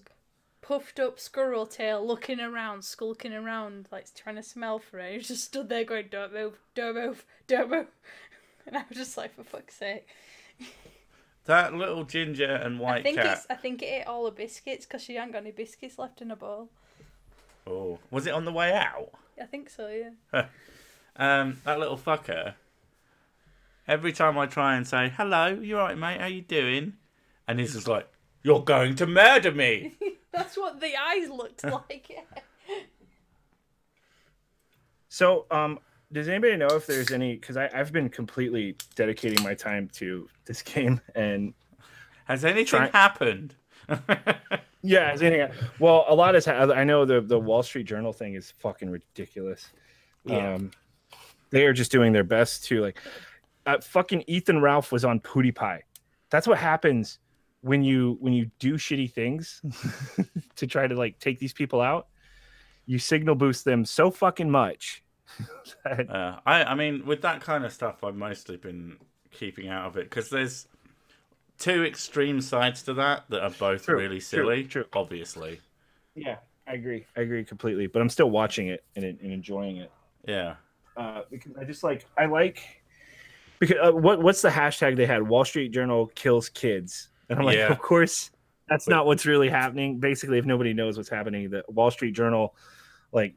puffed up squirrel tail, looking around, skulking around, like trying to smell for it. He was just stood there going, "Don't move, don't move, don't move," and I was just like, "For fuck's sake!" That little ginger and white cat. I think it ate all the biscuits because she ain't got any biscuits left in a bowl. Oh, was it on the way out? I think so, yeah. That little fucker. Every time I try and say, "Hello, you alright, mate? How you doing?" And he's just like, "You're going to murder me." That's what the eyes looked like. Yeah. So, does anybody know if there's any? Because I've been completely dedicating my time to this game, and has anything happened? Yeah, has anything? Well, a lot has. I know the Wall Street Journal thing is fucking ridiculous. Yeah. They are just doing their best to like. Fucking Ethan Ralph was on PewDiePie. That's what happens when you do shitty things to try to like take these people out. You signal boost them so fucking much. I mean, with that kind of stuff, I've mostly been keeping out of it because there's two extreme sides to that are both really silly. True. Obviously. Yeah, I agree. I agree completely. But I'm still watching it and enjoying it. Yeah. Because I like. Because what's the hashtag they had? Wall Street Journal kills kids, and I'm like, of course, that's not what's really happening. Basically, if nobody knows what's happening, the Wall Street Journal, like,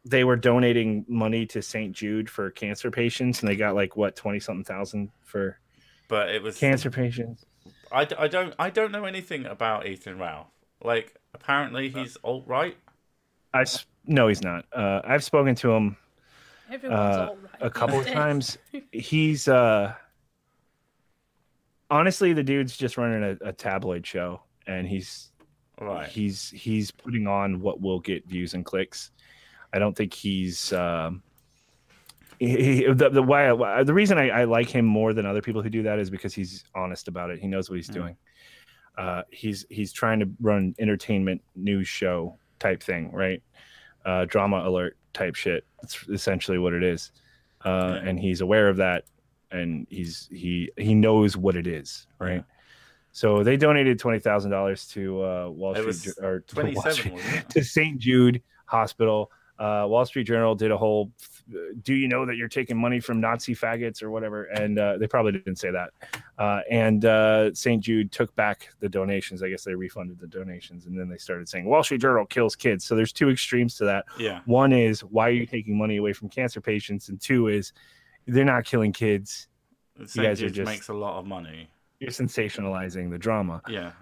they were donating money to St. Jude for cancer patients, and they got like what 20-something thousand for. But it was cancer patients. I don't know anything about Ethan Ralph. Like, apparently he's alt-right. No, he's not. I've spoken to him. Everyone's all right. A couple of times. He's honestly, the dude's just running a tabloid show, and he's putting on what will get views and clicks. I don't think he's the reason I like him more than other people who do that is because he's honest about it. He knows what he's doing. He's trying to run entertainment news show type thing, right? Drama alert type shit. That's essentially what it is. And he's aware of that, and he knows what it is, right? Yeah. So they donated $20,000 to Wall Street or to St. Jude Hospital. Wall Street Journal did a whole "Do you know that you're taking money from Nazi faggots" or whatever, and they probably didn't say that. And St. Jude took back the donations. I guess they refunded the donations, and then they started saying Wall Street Journal kills kids. So there's two extremes to that. Yeah. One is, why are you taking money away from cancer patients, and two is, they're not killing kids. You guys are just makes a lot of money. You're sensationalizing the drama. Yeah.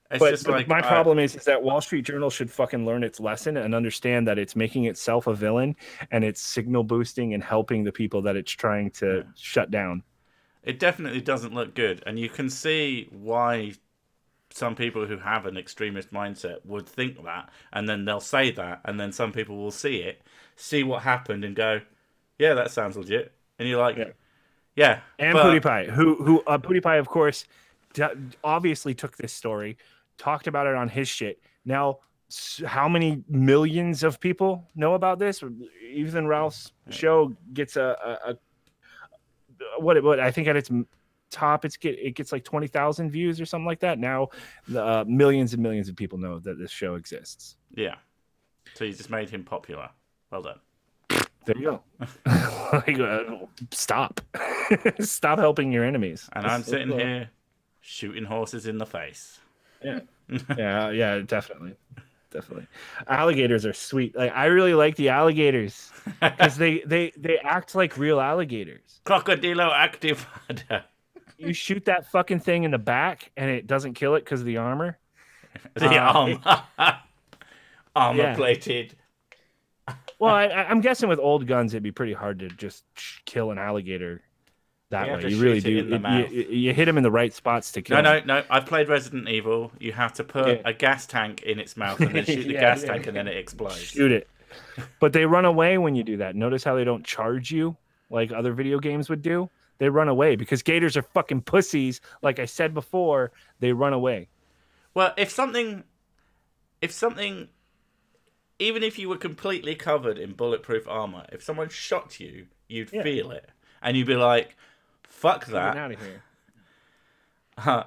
It's but just like, my problem is that Wall Street Journal should fucking learn its lesson and understand that it's making itself a villain, and it's signal boosting and helping the people that it's trying to shut down. It definitely doesn't look good, and you can see why some people who have an extremist mindset would think that, and then they'll say that, and then some people will see what happened, and go, "Yeah, that sounds legit," and you're like, "Yeah." And PewDiePie, who PewDiePie, of course, obviously took this story, talked about it on his shit. Now, how many millions of people know about this? Ethan Ralph's show gets what I think at its top it gets like 20,000 views or something like that. Now, millions and millions of people know that this show exists. Yeah. So you just made him popular. Well done. There you go. Stop. Stop helping your enemies. And I'm sitting here shooting horses in the face. Yeah. yeah, definitely. Alligators are sweet. Like, I really like the alligators because they act like real alligators. Crocodilo activado. You shoot that fucking thing in the back and it doesn't kill it because of the armor. Armor plated. Well, I'm guessing with old guns it'd be pretty hard to just kill an alligator that way. You really do. You hit him in the right spots to kill him. No. I've played Resident Evil. You have to put a gas tank in its mouth and then shoot the gas tank and then it explodes. Shoot it. But they run away when you do that. Notice how they don't charge you? like other video games would do, they run away because gators are fucking pussies. Like I said before, they run away. Well, if something, even if you were completely covered in bulletproof armor, if someone shot you, you'd feel it, and you'd be like, "Fuck that! Get out of here."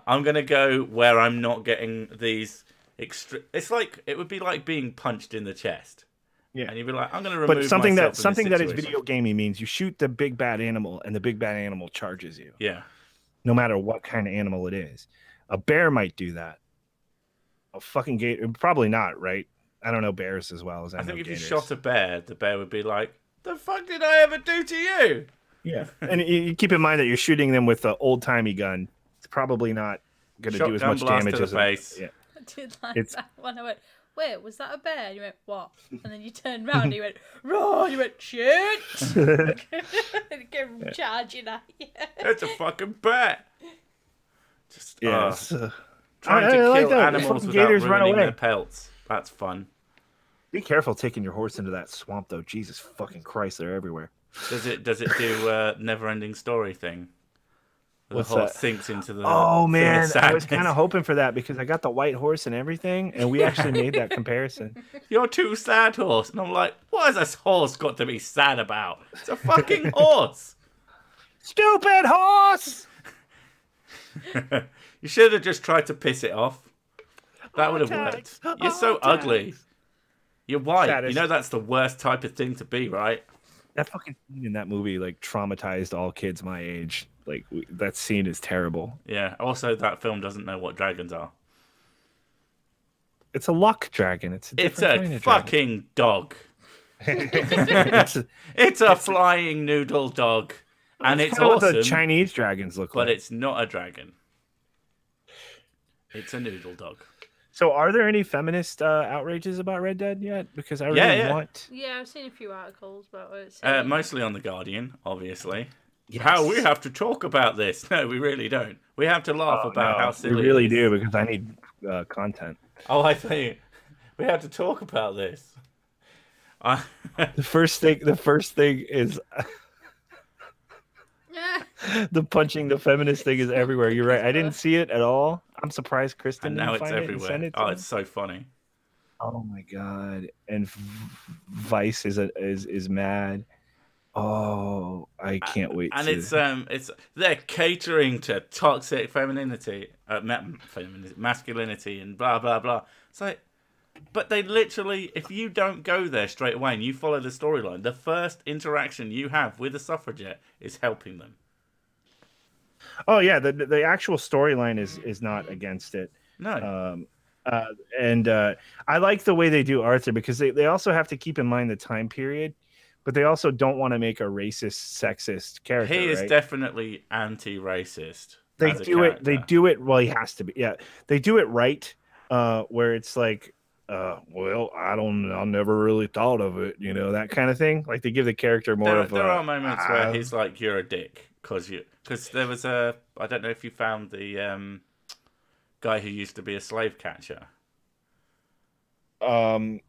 I'm gonna go where I'm not getting these extra. It's like it would be like being punched in the chest. Yeah, and you'd be like, I'm gonna remove. But something myself that is video gamey means you shoot the big bad animal, and the big bad animal charges you. Yeah, no matter what kind of animal it is. A bear might do that. A fucking gator, probably not, right? I don't know bears as well as I know think if gators. you shot a bear, the bear would be like, "The fuck did I ever do to you?" Yeah, and you keep in mind that you're shooting them with an old timey gun. It's probably not going to do as much damage to as the face. Yeah. I did like that when I went, wait, was that a bear? And you went, what? And then you turned around and you went, run! You went, shit! And came charging at you. It's a fucking bear! Just, trying I to like kill that. animals without Gators run ruining away. their pelts. That's fun. Be careful taking your horse into that swamp, though. Jesus fucking Christ, they're everywhere. Does it do never-ending story thing? The horse that? Sinks into the. Oh man, I was kind of hoping for that because I got the white horse and everything, and we actually made that comparison. You're too sad, horse, and I'm like, what has this horse got to be sad about? It's a fucking horse. Stupid horse! You should have just tried to piss it off. That would have worked. You're so ugly. You're white. Saddest. You know that's the worst type of thing to be, right? That fucking scene in that movie like traumatized all kids my age. Like that scene is terrible. Yeah. Also, that film doesn't know what dragons are. It's a luck dragon. It's a fucking dog. it's a flying noodle dog, and it's awesome. What the Chinese dragons look like, but it's not a dragon. It's a noodle dog. So, are there any feminist outrages about Red Dead yet? Because I really want. Yeah, I've seen a few articles about it. Mostly on The Guardian, obviously. Yes. How we have to talk about this? No, we really don't. We have to laugh about how silly. We really do because I need content. Oh, I think we have to talk about this. The first thing is the punching the feminist thing is everywhere. You're right. I didn't see it at all. I'm surprised Kristen. And now didn't it's find everywhere. It and send it oh, it's so funny. Oh my god! And Vice is mad. Oh, I can't wait. And it's they're catering to toxic femininity, masculinity, and blah blah blah. It's like, but they literally, if you don't go there straight away and you follow the storyline, the first interaction you have with a suffragette is helping them. Oh yeah, the actual storyline is not against it. No. And I like the way they do Arthur because they also have to keep in mind the time period, but they also don't want to make a racist, sexist character. He is right? definitely anti-racist. They do it. They do it. Well, he has to be. Yeah, they do it right. Where it's like, well, I never really thought of it. You know, that kind of thing. Like they give the character more of. There are moments where he's like, "You're a dick," because there was I don't know if you found the guy who used to be a slave catcher. I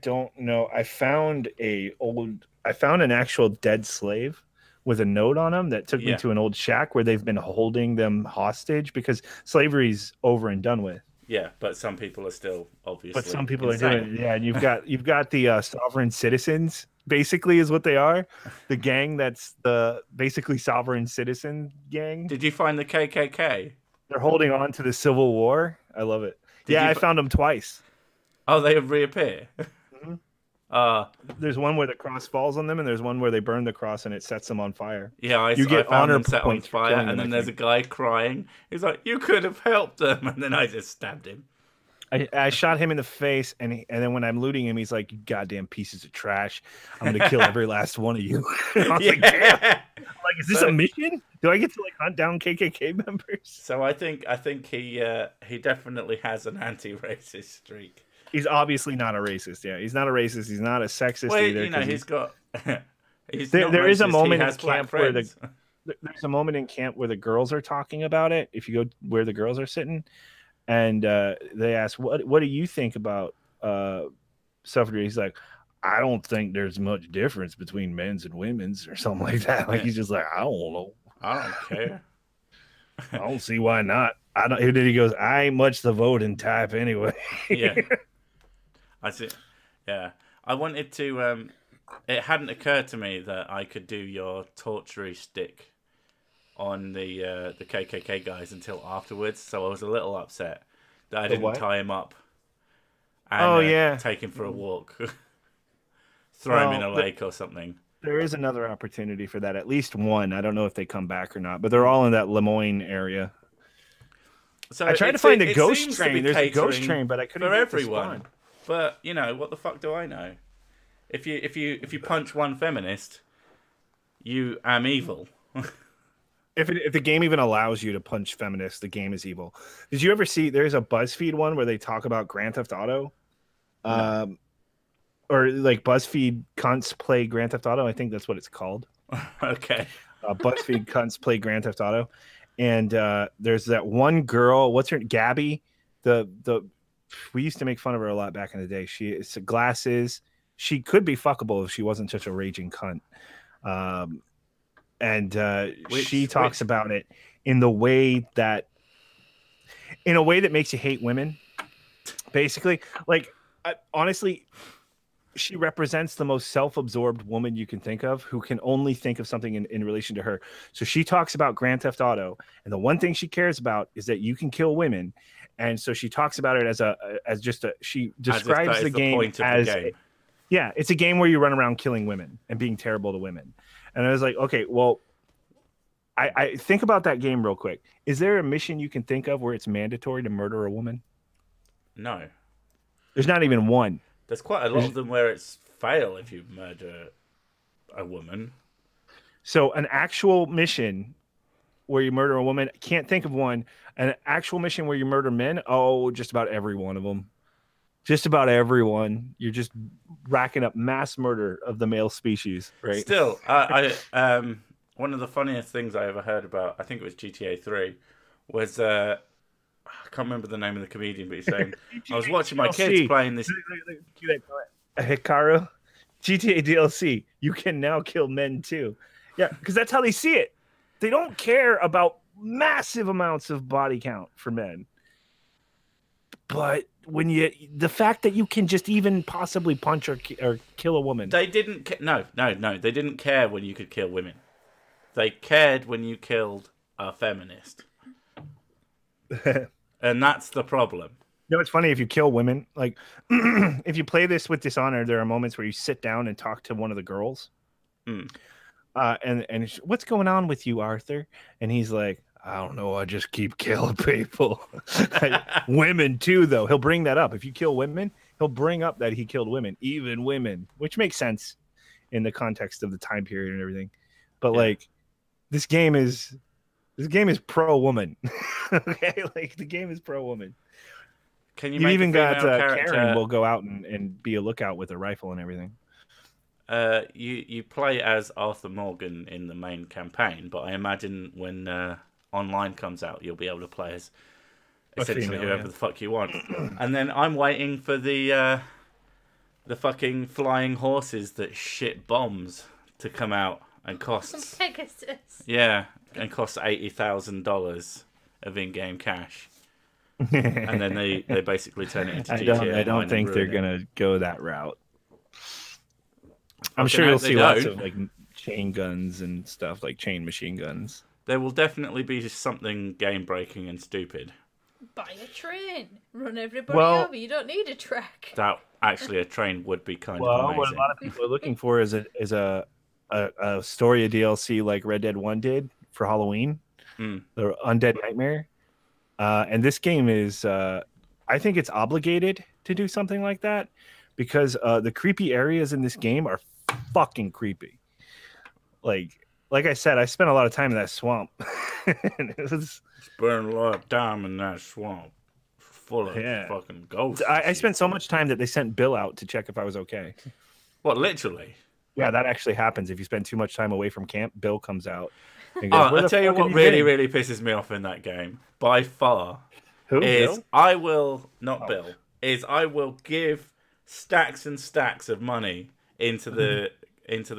don't know. I found an actual dead slave with a note on him that took me to an old shack where they've been holding them hostage because slavery's over and done with. Yeah, but some people are still obviously. But some people are doing it. Yeah, and you've got the sovereign citizens. Basically, is what they are. The gang that's the basically sovereign citizen gang. Did you find the KKK? They're holding on to the Civil War. I love it. I found them twice. Oh, they reappear. Mm-hmm. There's one where the cross falls on them, and there's one where they burn the cross and it sets them on fire. Yeah, you get honor set on fire, and then there's a guy crying. He's like, "You could have helped them," and then I just stabbed him. I shot him in the face, and then when I'm looting him, he's like, "You goddamn pieces of trash! I'm gonna kill every last one of you." I was like, "Damn!" I'm like, is this a mission? Do I get to like hunt down KKK members? So I think he definitely has an anti-racist streak. He's obviously not a racist. Yeah, he's not a racist. He's not a sexist either. You know, he's got. There is a moment in camp where there's a moment in camp where the girls are talking about it. If you go where the girls are sitting. And they ask, what do you think about suffrage? He's like, I don't think there's much difference between men's and women's or something like that. Like he's just like, I don't know. I don't care. I don't see why not. I don't. And then he goes, I ain't much the voting type anyway. Yeah, I see. Yeah, I wanted to. It hadn't occurred to me that I could do your torture stick on the KKK guys until afterwards. So I was a little upset that I didn't tie him up and take him for a walk, throw him in a lake or something. There is another opportunity for that. At least one. I don't know if they come back or not, but they're all in that Lemoyne area. So I tried to find a ghost train. There's a ghost train, but I couldn't for everyone. But you know what the fuck do I know? If you punch one feminist, you am evil. If the game even allows you to punch feminists, the game is evil. Did you ever see? There's a BuzzFeed one where they talk about Grand Theft Auto, No. Or like BuzzFeed cunts play Grand Theft Auto. I think that's what it's called. Okay. BuzzFeed cunts play Grand Theft Auto, and there's that one girl. What's her? Gabby. We used to make fun of her a lot back in the day. She has glasses. She could be fuckable if she wasn't such a raging cunt. She talks about it in a way that makes you hate women. Basically, like honestly, she represents the most self-absorbed woman you can think of, who can only think of something in relation to her. So she talks about Grand Theft Auto, and the one thing she cares about is that you can kill women. And so she talks about it she describes the game as yeah, it's a game where you run around killing women and being terrible to women. And I was like, okay, well, I think about that game real quick. Is there a mission you can think of where it's mandatory to murder a woman? No. There's not even one. There's quite a lot of them where it's fail if you murder a woman. So an actual mission where you murder a woman, can't think of one. An actual mission where you murder men, just about every one of them. Just about everyone. You're just racking up mass murder of the male species, right? Still, one of the funniest things I ever heard about, I think it was GTA 3, was I can't remember the name of the comedian, but he's saying, I was watching my kids playing this. Hikaru, GTA DLC, you can now kill men too. Yeah, because that's how they see it. They don't care about massive amounts of body count for men. But the fact that you can just even possibly punch or kill a woman. They didn't, no, they didn't care when you could kill women. They cared when you killed a feminist. And that's the problem. You know, it's funny if you kill women, like if you play this with Dishonored, there are moments where you sit down and talk to one of the girls. Mm. And what's going on with you, Arthur? And he's like, I don't know. I just keep killing people. Women too, though. He'll bring that up. If you kill women, he'll bring up that he killed women, even women, which makes sense in the context of the time period and everything. But like, this game is pro woman. Okay, like the game is pro woman. Can you even got Karen will go out and be a lookout with a rifle and everything. You play as Arthur Morgan in the main campaign, but I imagine when online comes out, you'll be able to play as essentially whoever the fuck you want. And then I'm waiting for the fucking flying horses that shit bombs to come out and cost Pegasus. Yeah, and cost $80,000 of in-game cash. And then they basically turn it into GTA. I don't think they're gonna go that route. I'm sure you'll see lots of like chain guns and stuff, like chain machine guns. There will definitely be something game breaking and stupid. Buy a train, run everybody over. You don't need a track. That actually a train would be kind of amazing. What a lot of people are looking for is a story of DLC like Red Dead 1 did for Halloween, the Undead Nightmare. And this game is, I think it's obligated to do something like that because the creepy areas in this game are fucking creepy. Like I said, I spent a lot of time in that swamp. And it was burning a lot of time in that swamp, full of fucking ghosts. I spent so much time that they sent Bill out to check if I was okay. What, literally? Yeah, that actually happens. If you spend too much time away from camp, Bill comes out. And goes, I'll tell you what really pisses me off in that game, by far, Bill? I will give stacks and stacks of money into the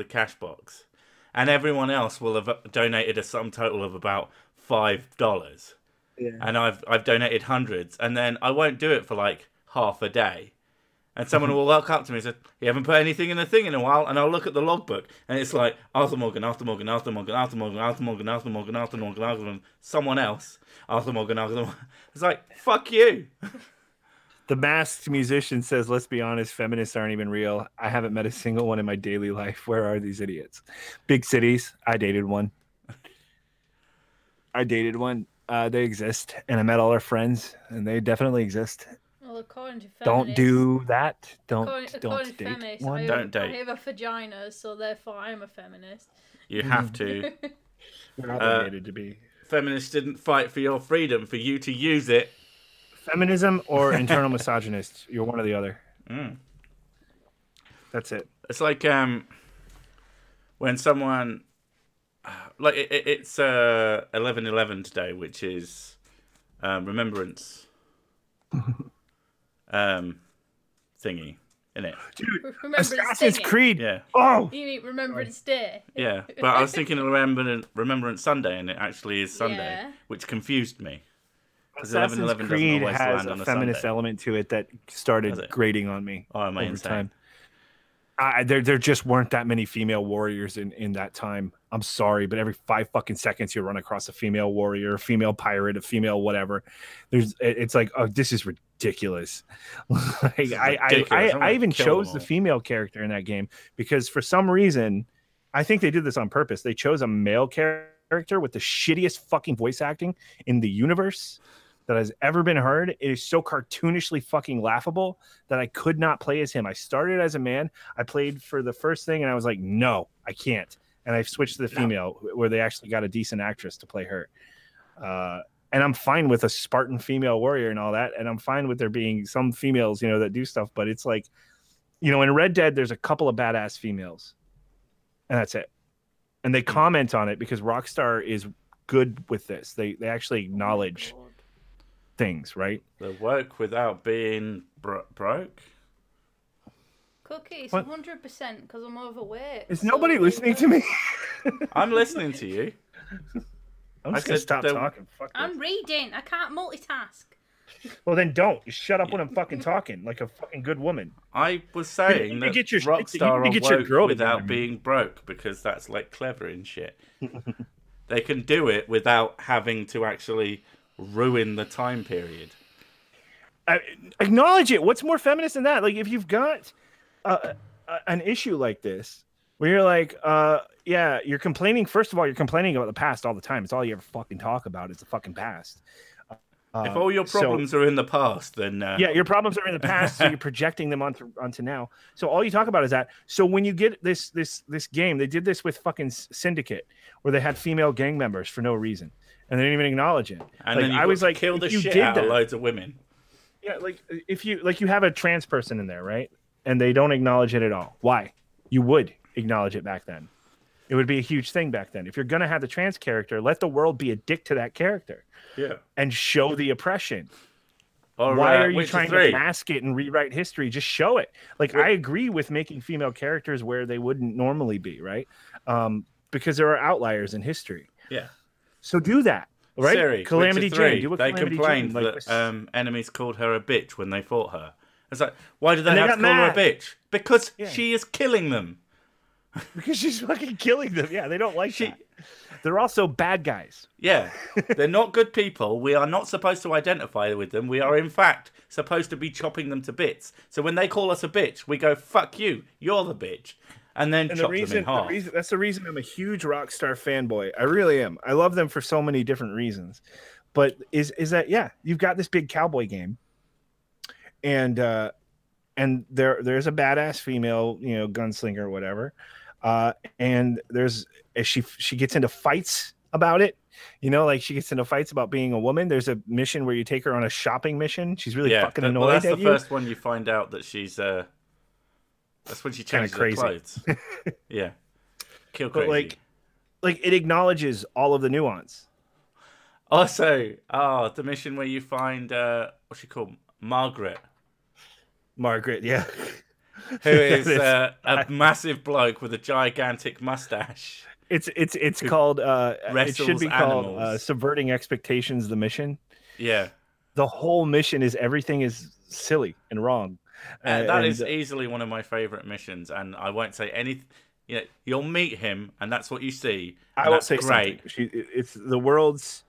cash box, and everyone else will have donated a sum total of about $5. Yeah. And I've donated hundreds, and then I won't do it for like half a day. And someone will walk up to me and say, "You haven't put anything in the thing in a while." And I'll look at the logbook, and it's like Arthur Morgan, Arthur Morgan, Arthur Morgan, Arthur Morgan, Arthur Morgan, Arthur Morgan, Arthur Morgan, Arthur Morgan, someone else, Arthur Morgan, Arthur Morgan. It's like, fuck you. The masked musician says, "Let's be honest, feminists aren't even real. I haven't met a single one in my daily life. Where are these idiots?" Big cities. I dated one. They exist, and I met all our friends, and they definitely exist. Well, according to feminists, Don't do that. Don't according to date feminists, one. Don't date. I have a vagina, so therefore I'm a feminist. You have to. You're obligated to be. Feminists didn't fight for your freedom, for you to use it. Feminism or internal misogynist. You're one or the other. That's it. It's like when someone like it's 11/11 today, which is remembrance thingy, isn't it? Dude, Remembrance Assassin's Day. Creed. Yeah, Oh, You mean Remembrance Day? yeah. But I was thinking of Remembrance Sunday, and it actually is Sunday, Yeah. which confused me. Because Assassin's 11/11 doesn't Creed always has land a on a feminist Sunday. element to it that Has started it? grating on me Oh, am I over insane? time. There just weren't that many female warriors in that time. I'm sorry, but every 5 fucking seconds you run across a female warrior, a female pirate, a female whatever. It's like, oh, this is ridiculous. Like, This is ridiculous. I'm I gonna even kill chose them the all. female character in that game because for some reason, I think they did this on purpose. They chose a male character with the shittiest fucking voice acting in the universe that has ever been heard. It is so cartoonishly fucking laughable that I could not play as him. I started as a man. I played for the first thing and I was like, no, I can't. And I switched to the female where they actually got a decent actress to play her. And I'm fine with a Spartan female warrior and all that. And I'm fine with there being some females, that do stuff. But it's like, in Red Dead, there's a couple of badass females. And that's it. And they comment on it because Rockstar is good with this. They actually acknowledge things, right? The work without being broke. Cookies, What? 100% because I'm overweight. Is so nobody they listening work. to me? I'm listening to you. I'm I just going to said stop the- talking. Fuck this. I'm reading. I can't multitask. Well, then don't. Just shut up when I'm fucking talking like a fucking good woman. I was saying You that get your- you Rockstar need to are get your woke girl without together. being broke because that's like clever and shit. They can do it without having to actually ruin the time period. Acknowledge it. What's more feminist than that? Like, if you've got an issue like this, where you're like, yeah, you're complaining. First of all, you're complaining about the past all the time. It's all you ever fucking talk about is the fucking past. If all your problems are in the past, then Yeah, your problems are in the past, so you're projecting them onto now. So all you talk about is that. So when you get this game, they did this with fucking Syndicate, where they had female gang members for no reason, and they didn't even acknowledge it. and Like, then you I was like, kill if the you shit did out of that- loads of women. Yeah, like if you have a trans person in there, right? And they don't acknowledge it at all. Why? You would acknowledge it back then. It would be a huge thing back then. If you're gonna have the trans character, let the world be a dick to that character Yeah. and show the oppression. Or, Why are you Witcher trying 3? to mask it and rewrite history? Just show it. Like, I agree with making female characters where they wouldn't normally be, right? Because there are outliers in history. Yeah. So do that, right? Siri, Calamity Witcher 3, Jane. Do what they Calamity complained Jane, like, that enemies called her a bitch when they fought her. It's like, why did they And they have got to call her a mad. bitch? Because Yeah. she is killing them. because she's fucking killing them. Yeah, they don't like She- that. They're also bad guys. Yeah, they're not good people. We are not supposed to identify with them. We are, in fact, supposed to be chopping them to bits. So when they call us a bitch, we go, fuck you, you're the bitch. And then And chop them in half. that's the reason I'm a huge Rockstar fanboy. I really am. I love them for so many different reasons. But is that, yeah, you've got this big cowboy game, and there's a badass female, gunslinger or whatever, and she gets into fights about it. Like, she gets into fights about being a woman. There's a mission where you take her on a shopping mission. She's really fucking annoyed well, that's at the you. first one you find out that she's... that's when she Kinda changes her crazy. clothes. Yeah. Kill But crazy. like it acknowledges all of the nuance. Also, the mission where you find... what's she called? Margaret. Margaret, yeah. who is a massive bloke with a gigantic mustache. It's called it should be called animals. Subverting Expectations, the mission. Yeah. The whole mission is everything is silly and wrong. That is easily one of my favorite missions, and I won't say anything. You know, you'll meet him, and that's what you see. I will say great. It's the world's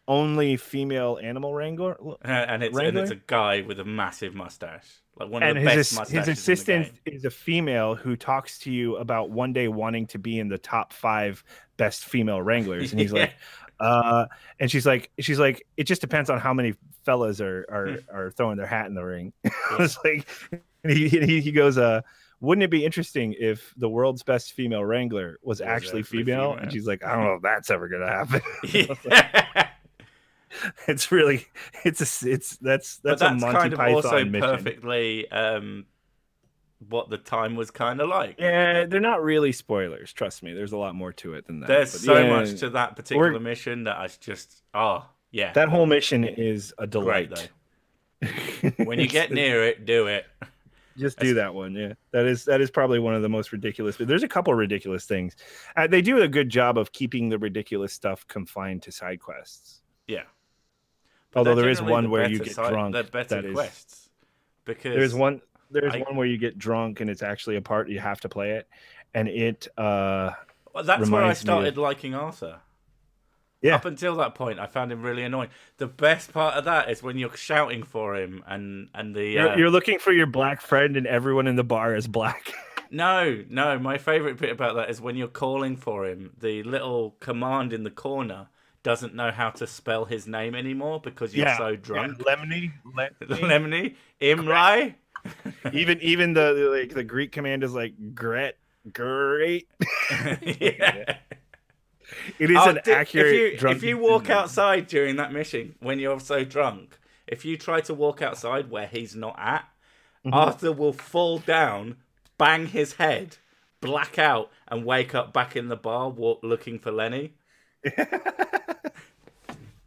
only female animal wrangler, and it's a guy with a massive mustache, like one of the best mustaches. His assistant is a female who talks to you about one day wanting to be in the top 5 best female wranglers, and he's like, and she's like, it just depends on how many fellas are throwing their hat in the ring. It's like, and he goes, wouldn't it be interesting if the world's best female wrangler was actually female? And she's like, I don't know if that's ever gonna happen. It's really that's a Monty kind of Python also mission. Perfectly what the time was kind of like. Yeah, they're not really spoilers. Trust me, there's a lot more to it than that. There's so much to that particular mission that I just that whole mission is a delight. Great, though. When you get near it, do it. Just do that one. Yeah, that is probably one of the most ridiculous. But there's a couple of ridiculous things. They do a good job of keeping the ridiculous stuff confined to side quests. Yeah. Although there is one where you get drunk. They're better quests. Because there's one where you get drunk and it's actually a part you have to play it, and it. Well, that's where I started liking Arthur. Yeah. Up until that point, I found him really annoying. The best part of that is when you're shouting for him and the you're looking for your black friend and everyone in the bar is black. No. My favorite bit about that is when you're calling for him. The little command in the corner doesn't know how to spell his name anymore because you're so drunk. Yeah. Lemony, Imrai. Even the Greek command is like great. Yeah. It is an accurate. If you walk outside during that mission when you're so drunk, if you try to walk outside where he's not at, Arthur will fall down, bang his head, black out, and wake up back in the bar looking for Lenny.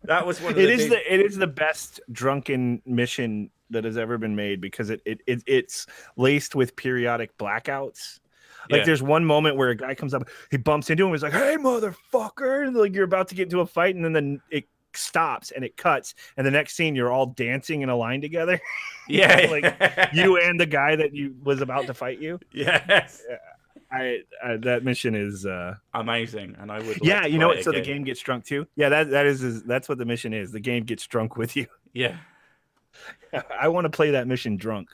That was one of it is the best drunken mission that has ever been made because it's laced with periodic blackouts. Like there's one moment where a guy comes up, he bumps into him, he's like, "Hey, motherfucker!" And like you're about to get into a fight, and then it stops and it cuts, and the next scene you're all dancing in a line together. Yeah, like you and the guy that was about to fight you. Yes. Yeah. That mission is amazing, and I would. Yeah, you know what? So the game gets drunk too. Yeah, that's what the mission is. The game gets drunk with you. Yeah. I want to play that mission drunk.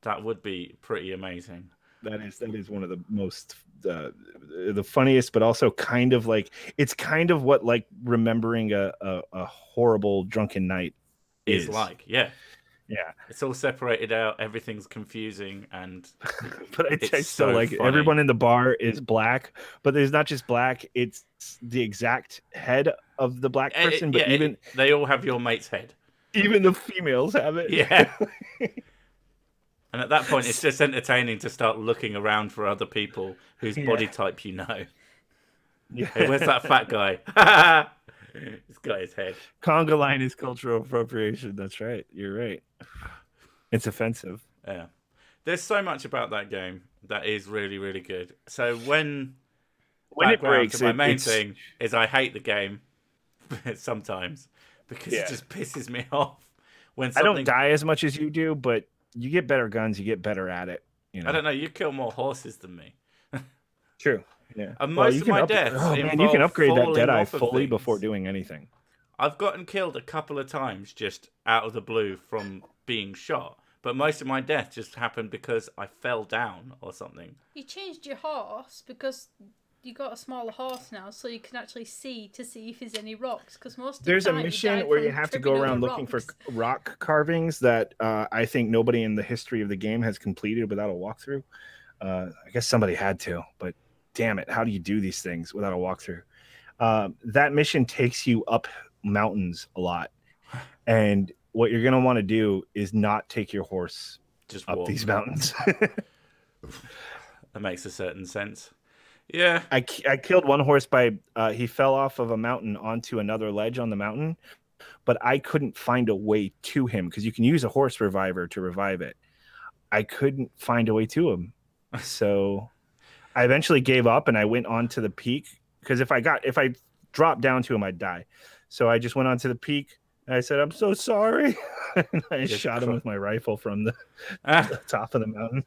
That would be pretty amazing. That is one of the most the funniest, but also kind of like it's kind of what like remembering a horrible drunken night is like. Yeah. It's all separated out. Everything's confusing, and but I still like it. Everyone in the bar is black, but there's not just black. It's the exact head of the black person. But they all have your mate's head. Even the females have it. Yeah. And at that point, it's just entertaining to start looking around for other people whose body type you know. Yeah. Hey, where's that fat guy? He's got his head. Conga line is cultural appropriation. That's right. You're right. It's offensive. Yeah. There's so much about that game that is really, really good. So when it breaks, my main thing is I hate the game sometimes because it just pisses me off. I don't die as much as you do, but you get better guns, you get better at it. You know? I don't know. You kill more horses than me. True. Yeah. And most of my deaths. Oh man, you can upgrade that Deadeye fully before doing anything. I've gotten killed a couple of times just out of the blue from being shot, but most of my death just happened because I fell down or something. You changed your horse because you got a smaller horse now, so you can actually see if there's any rocks. Because there's a mission where you have to go around looking for rock carvings that I think nobody in the history of the game has completed without a walkthrough. I guess somebody had to, but damn it, how do you do these things without a walkthrough? That mission takes you up mountains a lot, and what you're gonna want to do is not take your horse just up these mountains. That makes a certain sense. Yeah, I killed one horse by he fell off of a mountain onto another ledge on the mountain, but I couldn't find a way to him because you can use a horse reviver to revive it. I couldn't find a way to him. So I eventually gave up and I went onto the peak because if I dropped down to him, I'd die. So I just went onto the peak and I said, "I'm so sorry." And I shot him with my rifle from the top of the mountain.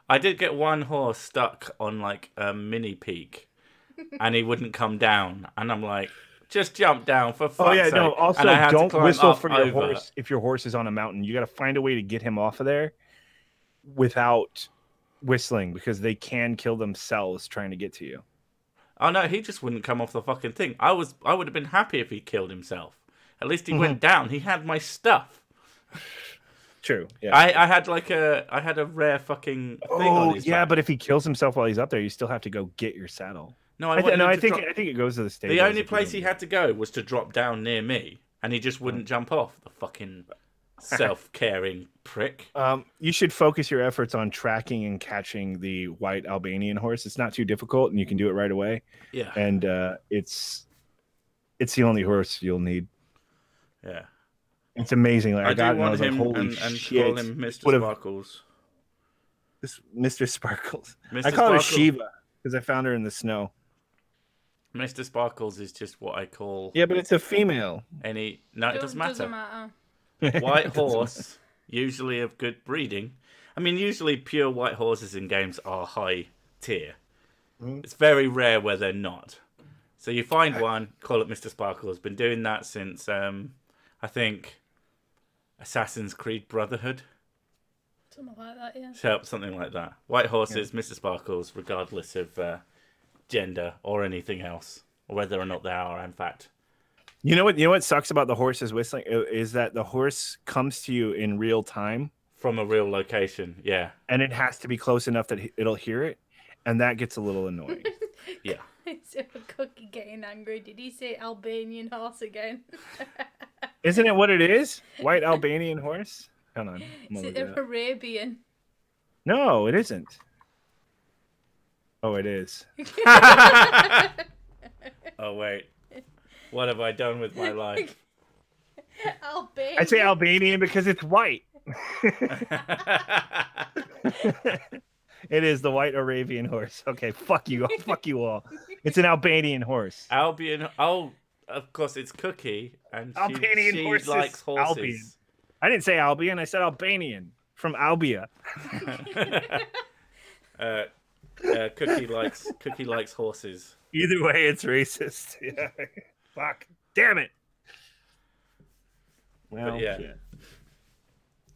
I did get one horse stuck on like a mini peak and he wouldn't come down. And I'm like, just jump down for fuck's sake. No. Also, don't whistle for your horse if your horse is on a mountain. You got to find a way to get him off of there without whistling because they can kill themselves trying to get to you. Oh no, he just wouldn't come off the fucking thing. I would have been happy if he killed himself. At least he went down. He had my stuff. True. Yeah. I had a rare fucking thing on his back. But if he kills himself while he's up there, you still have to go get your saddle. No, I think it goes to the stage. The only place he had to go was to drop down near me, and he just wouldn't jump off. The fucking self-caring prick. You should focus your efforts on tracking and catching the white Albanian horse. It's not too difficult, and you can do it right away. Yeah. And it's the only horse you'll need. Yeah. It's amazing. Like, I got do want him holy and shit. call him Mr. Sparkles. Mr. Sparkles. Mr. I call her Sparkles. Shiva because I found her in the snow. Mr. Sparkles is just what I call. Yeah, but it's a female. No, it doesn't matter. Doesn't matter. White horse, usually of good breeding. I mean, usually pure white horses in games are high tier. It's very rare where they're not. So you find one, call it Mr. Sparkles. Been doing that since, I think, Assassin's Creed Brotherhood. Something like that, yeah. So, something like that. White horses, Mr. Sparkles, regardless of gender or anything else, or whether or not they are, in fact. You know what sucks about the horses whistling is that the horse comes to you in real time from a real location. Yeah, and it has to be close enough that it'll hear it, and that gets a little annoying. Yeah. So Cookie getting angry. Did he say Albanian horse again? Isn't it what it is? White Albanian horse? Hold on. Is it Arabian? No, it isn't. Oh, it is. Oh, wait. What have I done with my life? Albanian. I say Albanian because it's white. It is the white Arabian horse. Okay, fuck you. Fuck you all. It's an Albanian horse. Albion. Oh, of course, it's Cookie. And Albanian she likes horses. Albion. I didn't say Albion. I said Albanian from Albia. Cookie likes horses. Either way, it's racist. Yeah. Fuck. Damn it. Well, but yeah. Shit.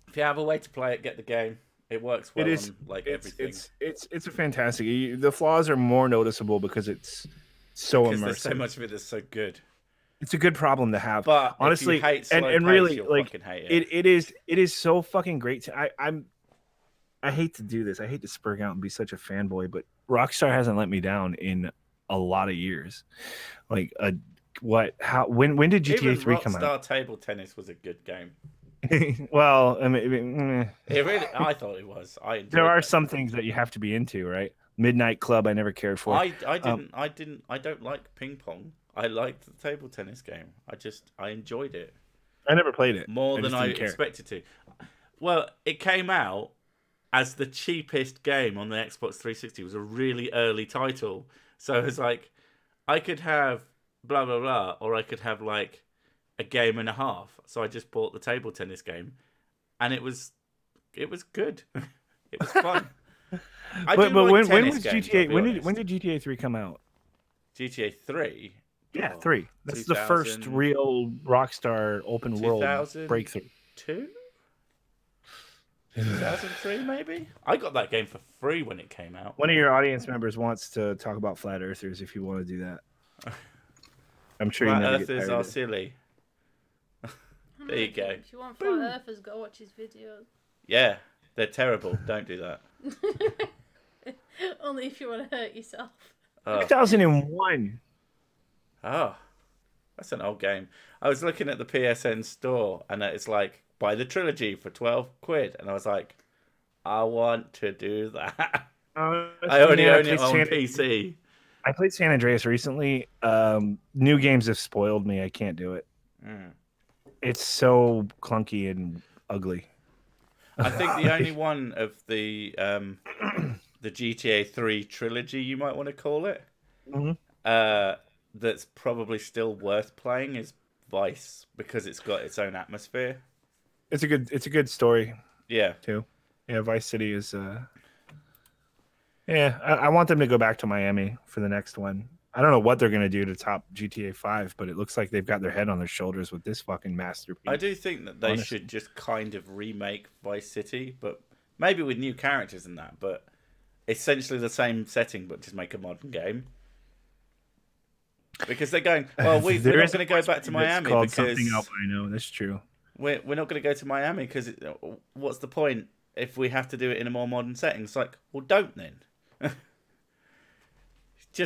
If you have a way to play it, get the game. It works well on everything. It's a fantastic. The flaws are more noticeable because it's so immersive. There's so much of it that's so good. It's a good problem to have. But honestly, if you hate slow and pace, really, you'll like fucking hate it. It is so fucking great. I hate to do this. I hate to spurg out and be such a fanboy, but Rockstar hasn't let me down in a lot of years. Like when did GTA 3 come out? Rockstar Table Tennis was a good game. Well, I mean, I thought it was. There are some things that you have to be into, right? Midnight Club, I never cared for. I don't like ping pong. I liked the table tennis game. I enjoyed it. I never played it more than I expected to. Well, it came out as the cheapest game on the Xbox 360. It was a really early title, so it was like I could have blah blah blah, or I could have like a game and a half. So I just bought the table tennis game, and it was good. It was fun. But when was GTA? When did GTA 3 come out? GTA 3. Yeah, 3. That's the first real Rockstar open world breakthrough. 2003, maybe. I got that game for free when it came out. One of your audience members wants to talk about flat earthers. If you want to do that, I'm sure flat you never earthers are silly. There you go. If you want flat earthers, go watch his videos. Yeah, they're terrible. Don't do that. Only if you want to hurt yourself. 2001. Oh, that's an old game. I was looking at the PSN store, and it's like, buy the trilogy for 12 quid. And I was like, I want to do that. I only own it on PC. I played San Andreas recently. New games have spoiled me. I can't do it. It's so clunky and ugly. I think the only one of the GTA 3 trilogy, you might want to call it, that's probably still worth playing is Vice, because it's got its own atmosphere. It's a good story. Yeah. Too. Yeah, Vice City is. Yeah, I want them to go back to Miami for the next one. I don't know what they're gonna do to top GTA 5, but it looks like they've got their head on their shoulders with this fucking masterpiece. I do think that they should just kind of remake Vice City, but maybe with new characters and that, but essentially the same setting, but just make a modern game. Because they're going, well, we're not going to go back to Miami because something albino. That's true. We're not going to go to Miami because what's the point if we have to do it in a more modern setting? It's like, well, don't then.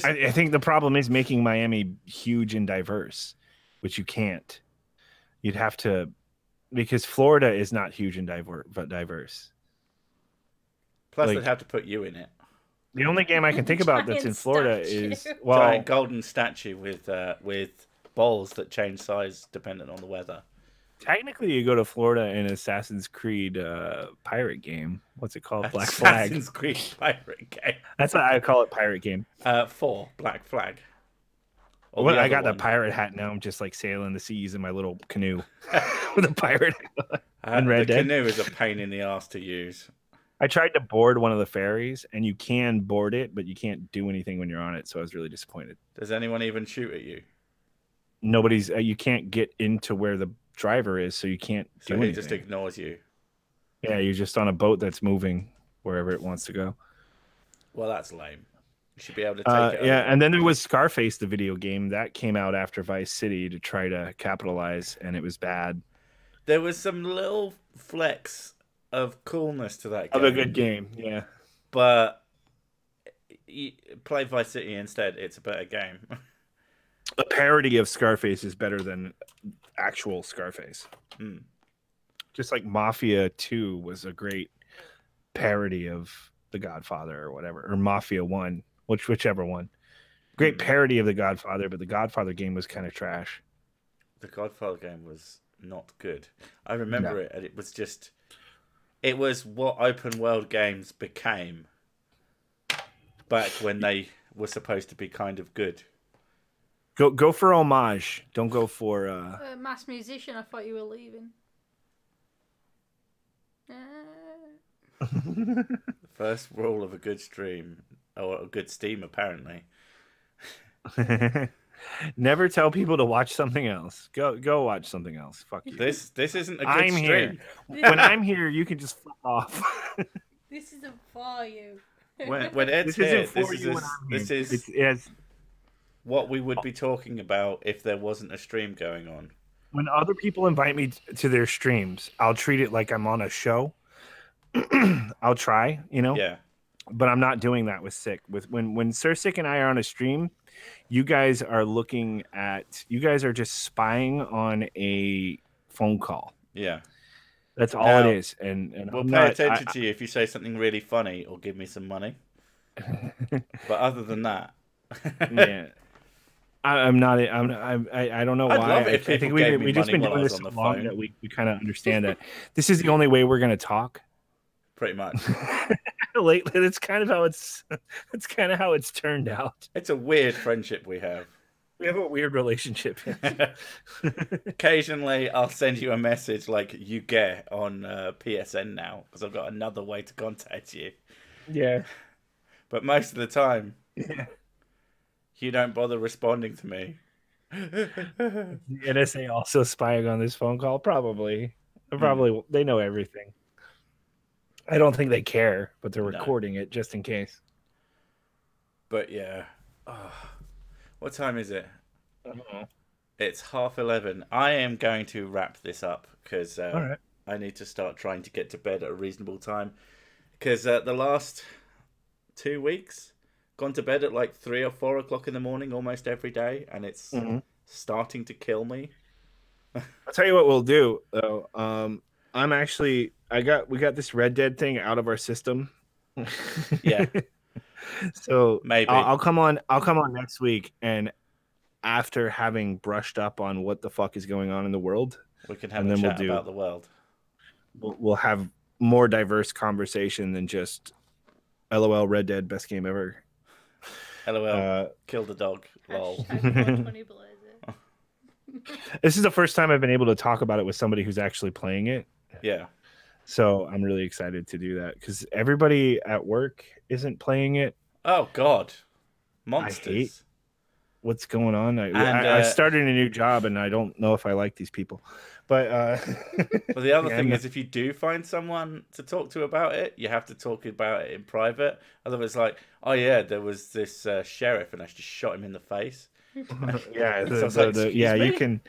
I think the problem is making Miami huge and diverse, which you can't. You'd have to, because Florida is not huge and diverse. Plus, they'd have to put you in it. The only game I can think about that's in Florida is giant golden statue with balls that change size dependent on the weather. Technically, you go to Florida in Assassin's Creed pirate game. What's it called? Black Flag. Assassin's Creed pirate game. That's what I call it, pirate game. 4 Black Flag. Well, I got the pirate hat now. I'm just like sailing the seas in my little canoe with a pirate hat. The canoe is a pain in the ass to use. I tried to board one of the ferries, and you can board it, but you can't do anything when you're on it. So I was really disappointed. Does anyone even shoot at you? Nobody's. You can't get into where the driver is, so you can't do anything. He just ignores you. Yeah, you're just on a boat that's moving wherever it wants to go. Well, that's lame. You should be able to take it. Yeah, and then there was Scarface, the video game that came out after Vice City to try to capitalize, and it was bad. There was some little flecks of coolness to that game. Of a good game, yeah. But you play Vice City instead. It's a better game. A parody of Scarface is better than actual Scarface. Just like Mafia 2 was a great parody of The Godfather or whatever, or Mafia 1, whichever one. Great parody of The Godfather, but the Godfather game was kind of trash. The Godfather game was not good. I remember it, and it was what open world games became back when they were supposed to be kind of good. Go for homage. Don't go for Mass Musician. I thought you were leaving. First rule of a good stream, or a good Steam, apparently. Never tell people to watch something else. Go watch something else. Fuck you. This isn't a good stream. Here. When I'm here, you can just fuck off. This isn't for you. When Ed's here, this is what we would be talking about if there wasn't a stream going on. When other people invite me to their streams, I'll treat it like I'm on a show. I'll try, Yeah. But I'm not doing that with Sick. When Sir Sick and I are on a stream, you guys are just spying on a phone call. Yeah. That's all it is. And we'll pay attention to you if you say something really funny or give me some money. But other than that, yeah. I'm not. I don't know why. Love it if I think we've just been doing this so long that we kind of understand that this is the only way we're going to talk. Pretty much. Lately, that's kind of how it's turned out. It's a weird friendship we have. We have a weird relationship. Occasionally, I'll send you a message like you get on PSN now because I've got another way to contact you. Yeah. But most of the time, you don't bother responding to me. The NSA also spying on this phone call? Probably. They know everything. I don't think they care, but they're recording it just in case. But yeah. What time is it? I don't know. It's 11:30. I am going to wrap this up because right. I need to start trying to get to bed at a reasonable time. Because the last 2 weeks, gone to bed at like 3 or 4 o'clock in the morning almost every day, and it's starting to kill me. I'll tell you what we'll do though. We got this Red Dead thing out of our system. Yeah. So maybe I'll come on next week, and after having brushed up on what the fuck is going on in the world, we can have a chat about the world. We'll have more diverse conversation than just LOL Red Dead best game ever. LOL kill the dog. Lol. #420 Blazer. This is the first time I've been able to talk about it with somebody who's actually playing it. Yeah. So I'm really excited to do that because everybody at work isn't playing it. Oh God, monsters! I hate what's going on. I started a new job and I don't know if I like these people. But well, the other thing is, if you do find someone to talk to about it, you have to talk about it in private. Otherwise, like, oh yeah, there was this sheriff and I just shot him in the face. Yeah, you can.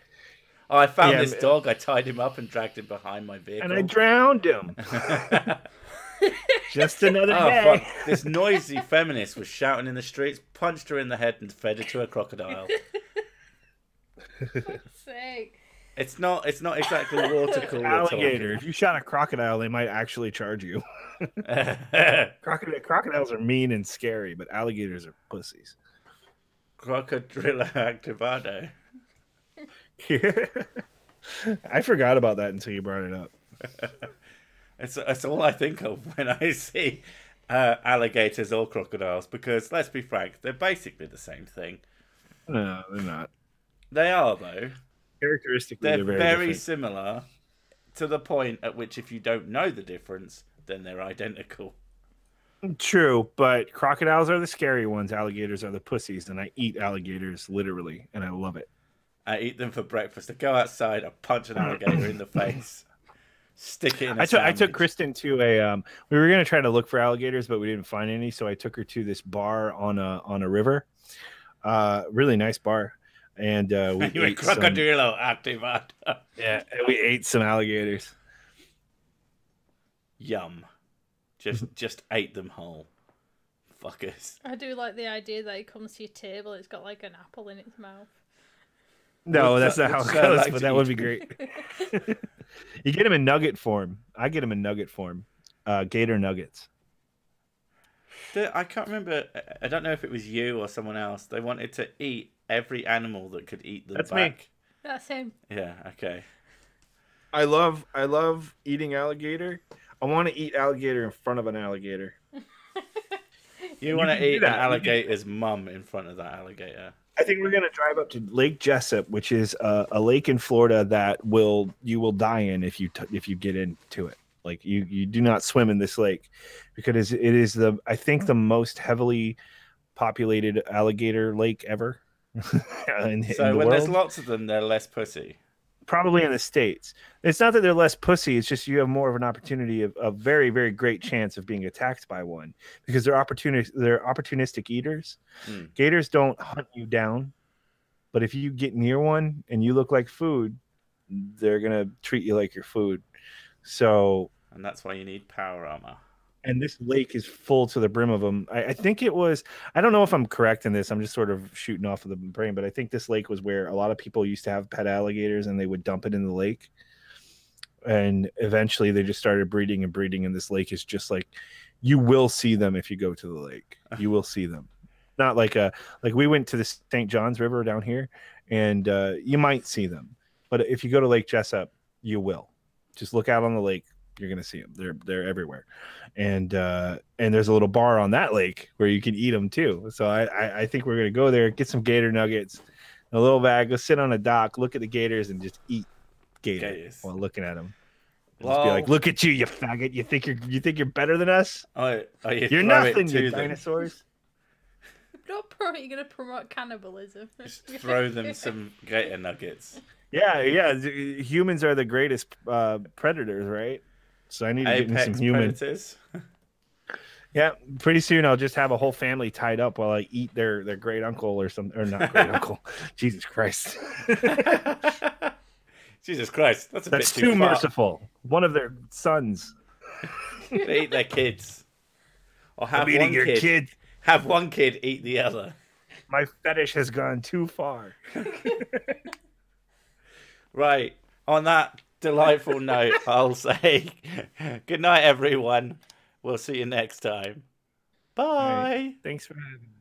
Oh, I found this dog. I tied him up and dragged him behind my vehicle. And I drowned him. Just another day. Fuck. This noisy feminist was shouting in the streets, punched her in the head, and fed her to a crocodile. For fuck's sake. It's not exactly water cooler. Alligator. If you shot a crocodile, they might actually charge you. Crocodiles are mean and scary, but alligators are pussies. Crocodrilla activado. I forgot about that until you brought it up. It's all I think of when I see alligators or crocodiles, because let's be frank, they're basically the same thing. No, they're not. They are, though. Characteristically, they're very different. similar to the point at which if you don't know the difference, then they're identical. True, but crocodiles are the scary ones. Alligators are the pussies, and I eat alligators literally, and I love it. I eat them for breakfast. I go outside, I punch an alligator in the face, stick it in a I took Kristen to a. We were gonna try to look for alligators, but we didn't find any, so I took her to this bar on a river. Really nice bar, and we ate crocodilo activado. Yeah, and we ate some alligators. Yum. Just ate them whole. Fuckers. I do like the idea that it comes to your table, it's got like an apple in its mouth. No, that's not how it goes, but that would be great. You get them in nugget form. I get them in nugget form. Gator nuggets. I can't remember. I don't know if it was you or someone else. They wanted to eat every animal that could eat them back. Me. That's him. Yeah, okay. I love eating alligator. I want to eat alligator in front of an alligator. You want to eat an alligator's mum in front of that alligator. I think we're gonna drive up to Lake Jessup, which is a lake in Florida that you will die in if you get into it. Like you do not swim in this lake because it is I think the most heavily populated alligator lake ever. in the world. There's lots of them, they're less pussy. Probably in the States. It's not that they're less pussy. It's just you have more of an opportunity of a very, very great chance of being attacked by one because they're opportunistic eaters. Gators don't hunt you down, but if you get near one and you look like food, they're going to treat you like your food. And that's why you need power armor. And this lake is full to the brim of them. I think it was, I don't know if I'm correct in this. I'm just sort of shooting off of the brain, but I think this lake was where a lot of people used to have pet alligators and they would dump it in the lake. And eventually they just started breeding. And this lake is just like, you will see them if you go to the lake. You will see them. Not like we went to the St. John's River down here and you might see them. But if you go to Lake Jessup, you will. Just look out on the lake. You're gonna see them. They're everywhere, and there's a little bar on that lake where you can eat them too. So I think we're gonna go there, get some gator nuggets, a little bag, go sit on a dock, look at the gators, and just eat gators while looking at them. Just be like, look at you, you faggot! You think you're better than us? You're nothing, you dinosaurs. You're gonna promote cannibalism. Just throw them some gator nuggets. Yeah. Humans are the greatest predators, right? So I need to get in some humans. Predators. Yeah, pretty soon I'll just have a whole family tied up while I eat their great uncle or something, or not great uncle. Jesus Christ. Jesus Christ, that's bit too merciful. One of their sons. They eat their kids, or have one kid. Have one kid eat the other. My fetish has gone too far. Right. On that delightful note, I'll say good night, everyone. We'll see you next time. Bye. Right. Thanks for having me.